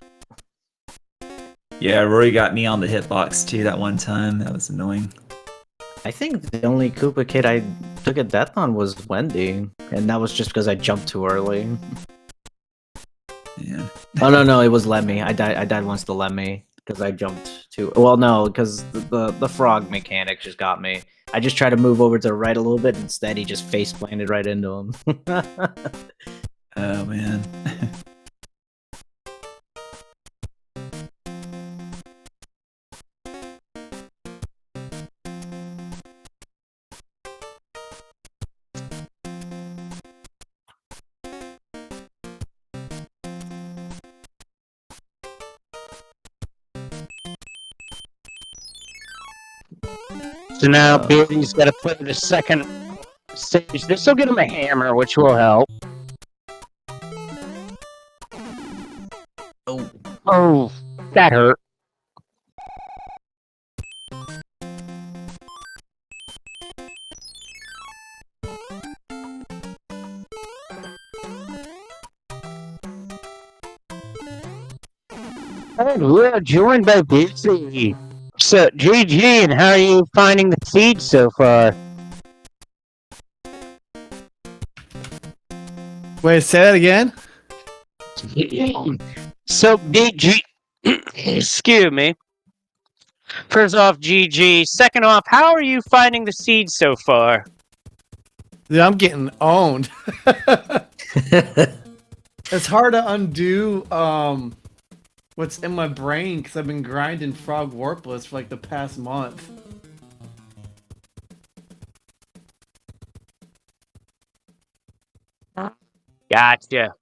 C: Yeah, Rory got me on the hitbox too that one time. That was annoying.
E: I think the only Koopa kid I took a death on was Wendy, and that was just because I jumped too early.
C: Man.
E: Oh no, it was Lemmy. I died once to Lemmy because I jumped to. Well, no, because the frog mechanic just got me. I just tried to move over to the right a little bit. Instead, he just face planted right into him.
C: Oh man.
A: So now Beardy's got to play the second stage. This will get him a hammer, which will help. Oh, that hurt. And we're joined by Busy. So, GG, and how are you finding the feed so far?
F: Wait, say that again?
A: So, BG, excuse me. First off, GG. Second off, how are you finding the seed so far?
F: Dude, I'm getting owned. It's hard to undo what's in my brain because I've been grinding Frog Warpless for like the past month.
A: Gotcha.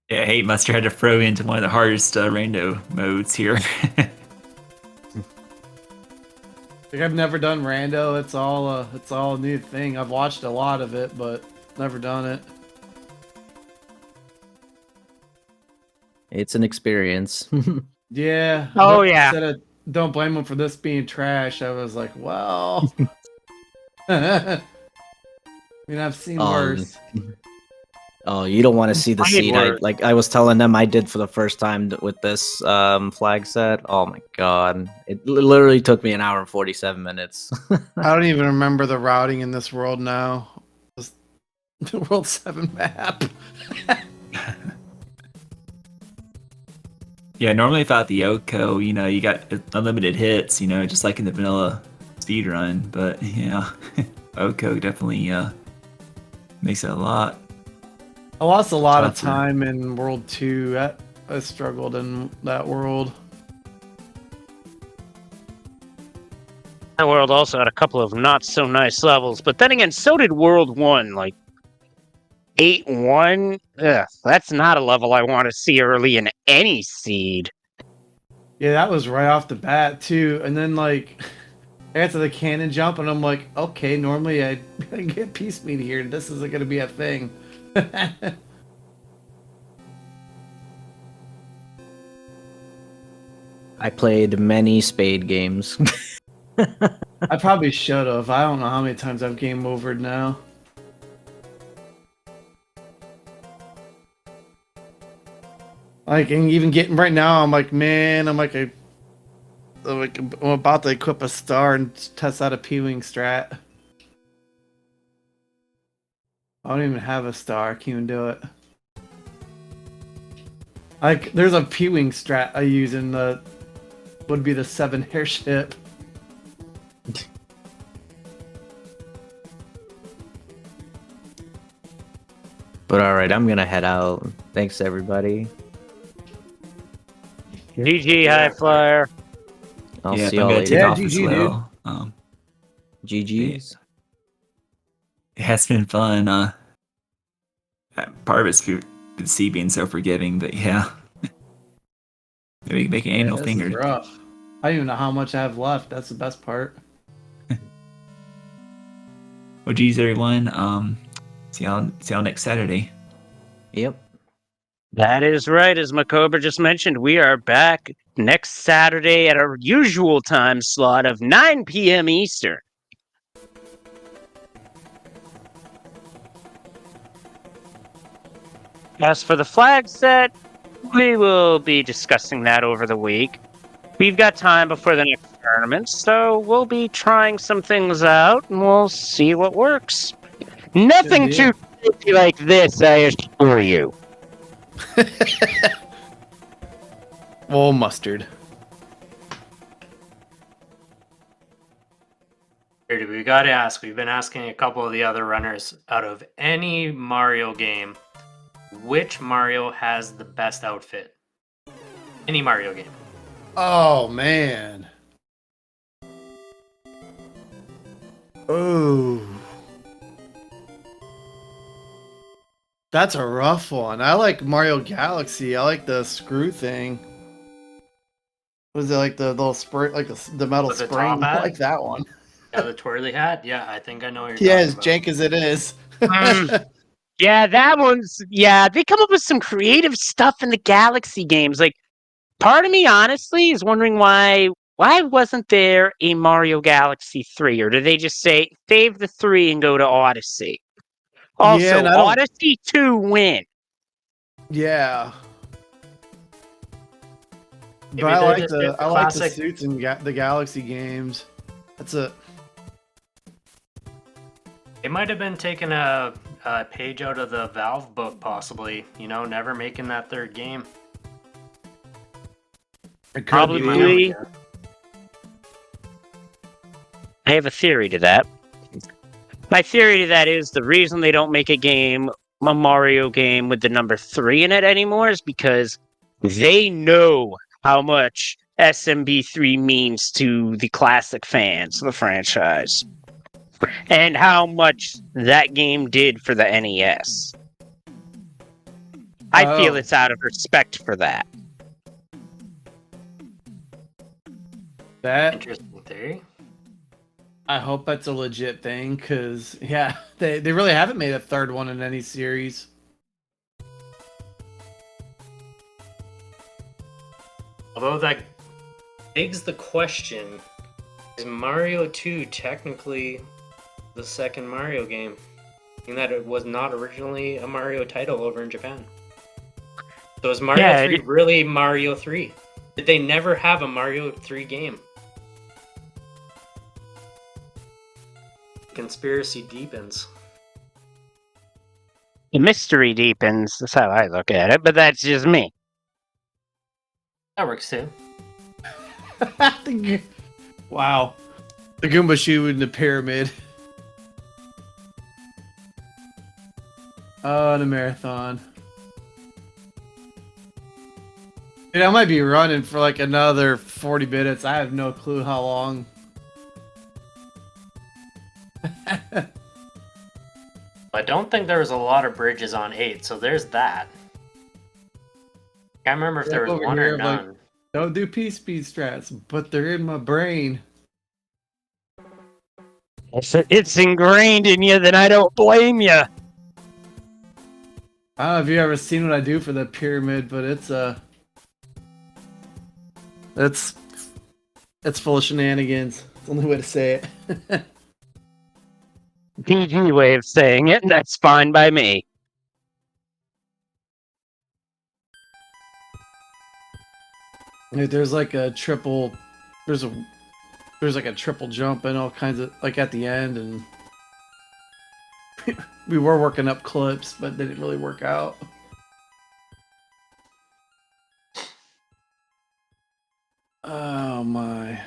C: Yeah, Hate must have had to throw you into one of the hardest rando modes here.
F: Like I've never done Rando. It's all a new thing. I've watched a lot of it, but never done it.
E: It's an experience.
F: Yeah.
A: Oh,
F: but
A: yeah.
F: Instead of don't blame him for this being trash, I was like, well. I mean, I've seen worse.
E: Oh, you don't want to see the seed. I was telling them I did for the first time with this flag set. Oh my god. It literally took me an hour and 47 minutes.
F: I don't even remember the routing in this world now. It's the World 7 map.
C: Yeah, normally without the Oko, you know, you got unlimited hits, you know, just like in the vanilla speedrun. But yeah, Oko definitely makes it a lot.
F: I lost a lot of
C: tougher.
F: time in World 2. I struggled in that world.
A: That world also had a couple of not so nice levels, but then again, so did World 1. Like 8-1. Ugh, that's not a level I want to see early in any seed.
F: Yeah, that was right off the bat too. And then like after the cannon jump, and I'm like, okay, normally I get piece meat here. This isn't gonna be a thing.
E: I played many Spade games.
F: I probably should have. I don't know how many times I've game overed now. Like, and even getting right now, I'm like, man, I'm about to equip a star and test out a P-Wing strat. I don't even have a star. I can't even do it. Like, there's a P-Wing strat I use in the would be the 7 airship.
E: But alright, I'm gonna head out. Thanks everybody.
A: GG, High Flyer.
E: I'll
C: Yeah,
E: see
C: I'm
E: y'all
C: gonna
E: later.
C: take
F: Yeah,
C: off as
F: GG,
C: well.
E: GG's.
C: It has been fun. Part of it's the sea being so forgiving, but yeah. Maybe make an anal
F: This
C: finger.
F: is rough. I don't even know how much I have left. That's the best part.
C: Well, geez, everyone. See y'all next Saturday.
E: Yep.
A: That is right. As Makober just mentioned, we are back next Saturday at our usual time slot of 9 p.m. Eastern. As for the flag set, we will be discussing that over the week. We've got time before the next tournament, so we'll be trying some things out and we'll see what works. Nothing
F: Good deal.
A: too be like this, I assure you.
F: Well, mustard.
B: Here, we gotta ask. We've been asking a couple of the other runners. Out of any Mario game, which Mario has the best outfit? Any Mario game.
F: Oh man. Oh. That's a rough one. I like Mario Galaxy. I like the screw thing. Was it like the little spring, like the metal
B: With the
F: spring?
B: top
F: I
B: hat?
F: like that one.
B: Yeah, the twirly hat. Yeah, I think I know what you're
F: Yeah,
B: talking
F: as
B: about.
F: jank as it is.
A: Yeah, that one's they come up with some creative stuff in the Galaxy games. Like, part of me honestly is wondering why wasn't there a Mario Galaxy 3? Or did they just say save the 3 and go to Odyssey?
F: Yeah,
A: Also,
F: and I don't.
A: Odyssey 2 win.
F: Yeah.
B: Maybe
F: But I
B: they're
F: like
B: just
F: the
B: the
F: I like the
B: classic-
F: suits in the Galaxy games. That's it.
B: It might have been taking a page out of the Valve book, possibly. You know, never making that third game.
F: It could
A: Probably.
F: be.
A: I have a theory to that. My theory to that is the reason they don't make a Mario game with the number 3 in it anymore is because they know how much SMB3 means to the classic fans of the franchise. And how much that game did for the NES. I feel
F: Oh.
A: it's out of respect for that.
F: That
B: Interesting theory.
F: I hope that's a legit thing, because yeah, they really haven't made a third one in any series.
B: Although that begs the question, is Mario 2 technically the second Mario game? In that it was not originally a Mario title over in Japan. So is Mario 3 really Mario 3? Did they never have a Mario 3 game? Conspiracy deepens.
A: The mystery deepens. That's how I look at it, but that's just me.
B: That works too.
F: Wow. The Goomba shoe in the pyramid. Oh, the marathon. Dude, I might be running for like another 40 minutes. I have no clue how long.
B: I don't think there was a lot of bridges on 8, so there's that. Can't remember if there was
F: Over
B: one
F: here,
B: or
F: like,
B: none.
F: don't do P-speed strats, but they're in my brain.
A: If it's ingrained in you, then I don't blame you.
F: I don't know if you ever seen what I do for the pyramid, but it's full of shenanigans. It's the only way to say it.
A: PG way of saying it, and that's fine by me.
F: Dude, there's like a triple jump and all kinds of, like, at the end, and we were working up clips, but they didn't really work out. Oh my.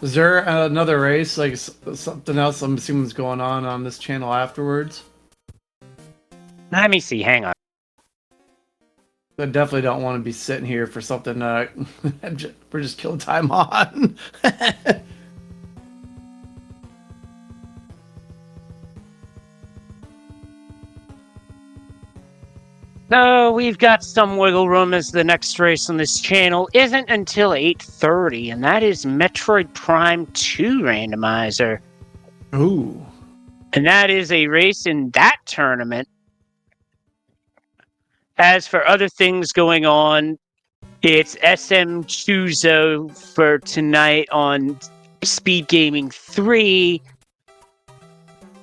F: Is there another race, like something else I'm assuming is going on this channel afterwards?
A: Let me see, hang on.
F: I definitely don't want to be sitting here for something we're just killing time on.
A: So we've got some wiggle room, as the next race on this channel isn't until 8:30, and that is Metroid Prime 2 Randomizer.
F: Ooh.
A: And that is a race in that tournament. As for other things going on, it's SM2 for tonight on Speed Gaming 3.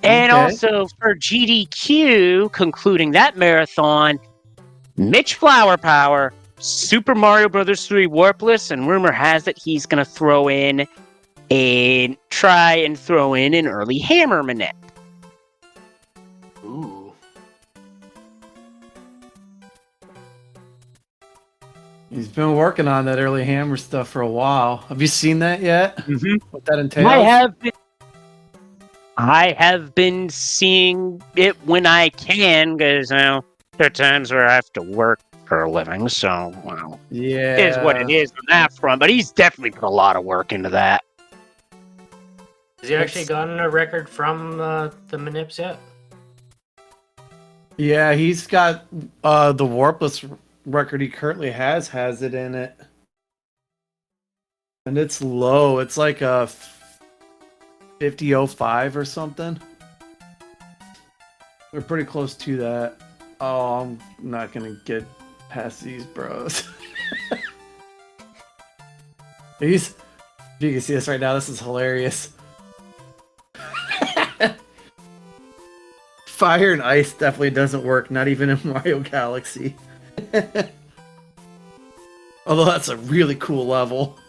A: And
F: Okay.
A: also for GDQ, concluding that marathon, Mitch Flower Power, Super Mario Brothers 3 Warpless, and rumor has it he's gonna try and throw in an early Hammer Manette.
B: Ooh.
F: He's been working on that early Hammer stuff for a while. Have you seen that yet?
A: Mm-hmm.
F: What that entails?
A: I have been seeing it when I can, because there are times where I have to work for a living, so
F: Yeah,
A: it is what it is on that front. But he's definitely put a lot of work into that.
B: Has he actually gotten a record from the Manips yet?
F: Yeah, he's got the Warpless record he currently has it in it. And it's low. It's like a 50.05 or something. We're pretty close to that. Oh, I'm not gonna get past these bros. If you can see this right now, this is hilarious. Fire and ice definitely doesn't work, not even in Mario Galaxy. Although that's a really cool level.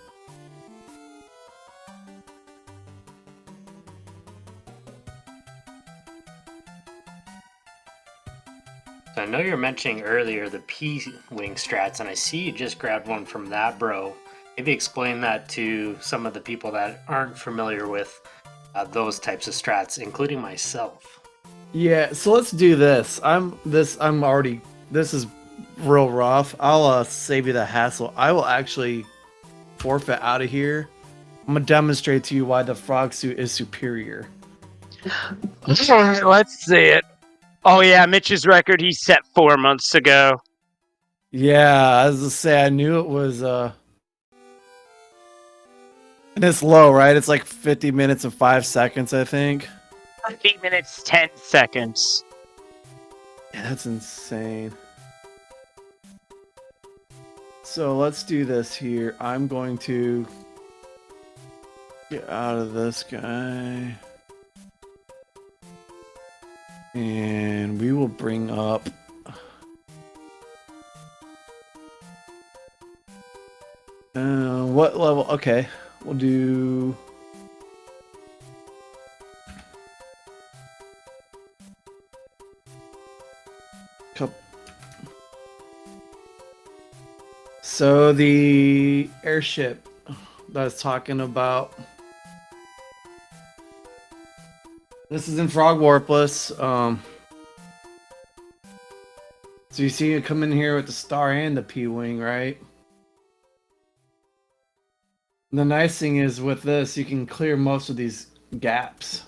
B: So I know you were mentioning earlier the P-Wing strats, and I see you just grabbed one from that bro. Maybe explain that to some of the people that aren't familiar with those types of strats, including myself.
F: Yeah, so let's do this. This is real rough. I'll save you the hassle. I will actually forfeit out of here. I'm gonna demonstrate to you why the frog suit is superior.
A: Let's see it. Oh yeah, Mitch's record he set 4 months ago.
F: Yeah, as I say, I knew it was and it's low, right? It's like 50 minutes and 5 seconds, I think.
A: 50 minutes, 10 seconds.
F: Yeah, that's insane. So let's do this here. I'm going to get out of this guy. And we will bring up what level? Okay, we'll do so the airship that I was talking about. This is in Frog Warpless. So you see it come in here with the star and the P-Wing, right? The nice thing is with this, you can clear most of these gaps.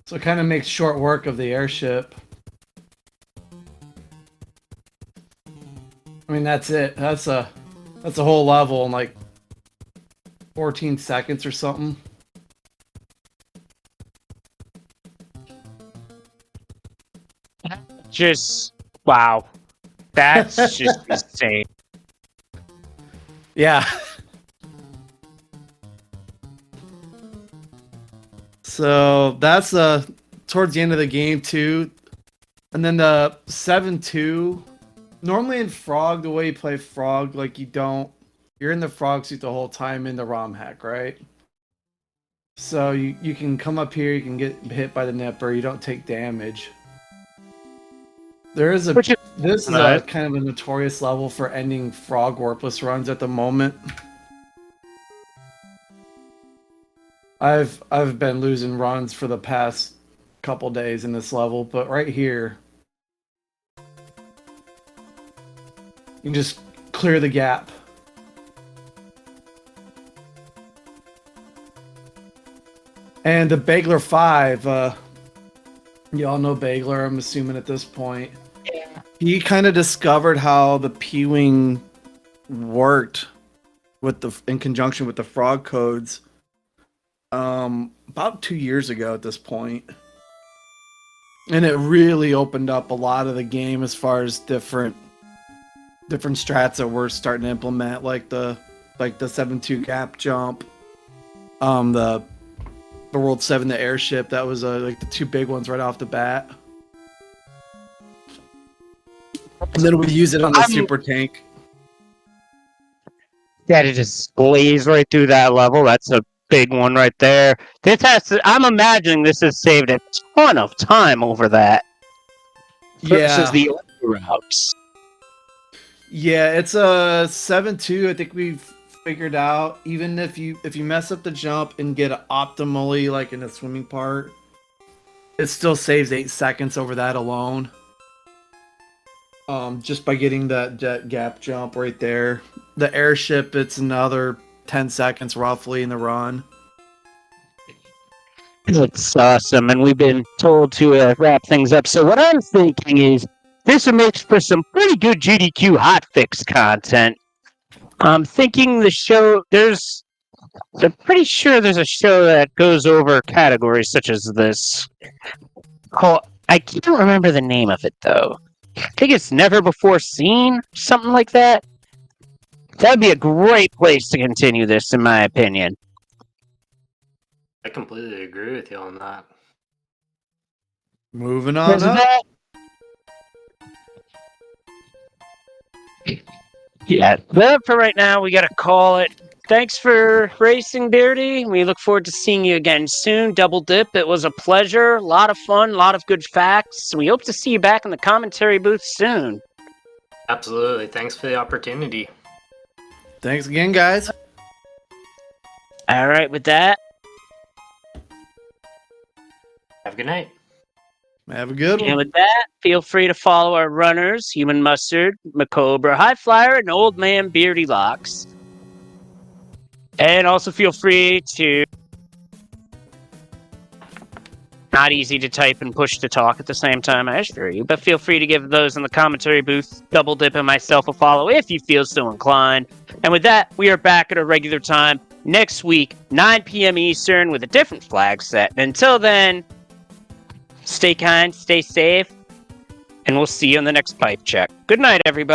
F: So it kind of makes short work of the airship. I mean, that's it. That's a whole level in like 14 seconds or something.
A: Just wow. That's just insane.
F: Yeah. So that's towards the end of the game too. And then the 7-2. Normally in Frog, the way you play Frog, like you're in the Frog suit the whole time in the ROM hack, right? So you can come up here, you can get hit by the nipper, you don't take damage. This is a kind of a notorious level for ending Frog Warpless runs at the moment. I've been losing runs for the past couple days in this level, but right here you can just clear the gap. And the Bagler 5, y'all know Bagler, I'm assuming at this point.
A: Yeah.
F: He kind of discovered how the P-Wing worked in conjunction with the frog codes about 2 years ago at this point. And it really opened up a lot of the game as far as different strats that we're starting to implement, like the 7-2 gap jump, the the World 7, the airship. That was like the two big ones right off the bat. And then we use it on the super tank.
A: Yeah, to just blaze right through that level. That's a big one right there. This has to, I'm imagining this has saved a ton of time over that. Versus the older routes.
F: Yeah, it's a 7-2. I think we've figured out. Even if you mess up the jump and get it optimally, like in the swimming part, it still saves 8 seconds over that alone. Just by getting that jet gap jump right there. The airship, it's another 10 seconds roughly in the run.
A: It's awesome, and we've been told to wrap things up. So what I'm thinking is this would make for some pretty good GDQ hotfix content. I'm thinking the show, I'm pretty sure there's a show that goes over categories such as this. I can't remember the name of it, though. I think it's Never Before Seen, something like that. That'd be a great place to continue this, in my opinion.
B: I completely agree with you on that.
F: Moving on up.
A: Yeah, but for right now, we gotta call it. Thanks for racing, Beardy. We look forward to seeing you again soon. Double Dip, it was a pleasure. A lot of fun, a lot of good facts. We hope to see you back in the commentary booth soon.
B: Absolutely. Thanks for the opportunity.
F: Thanks again, guys.
A: All right, with that,
B: Have a good night.
F: Have a good one.
A: and with that, feel free to follow our runners, Human Mustard, Macobra, High Flyer, and Old Man Beardy Locks. And also feel free to... Not easy to type and push to talk at the same time, I assure you, but feel free to give those in the commentary booth, Double Dip and myself a follow if you feel so inclined. And with that, we are back at a regular time next week, 9 p.m. Eastern, with a different flag set. And until then, stay kind, stay safe, and we'll see you on the next pipe check. Good night, everybody.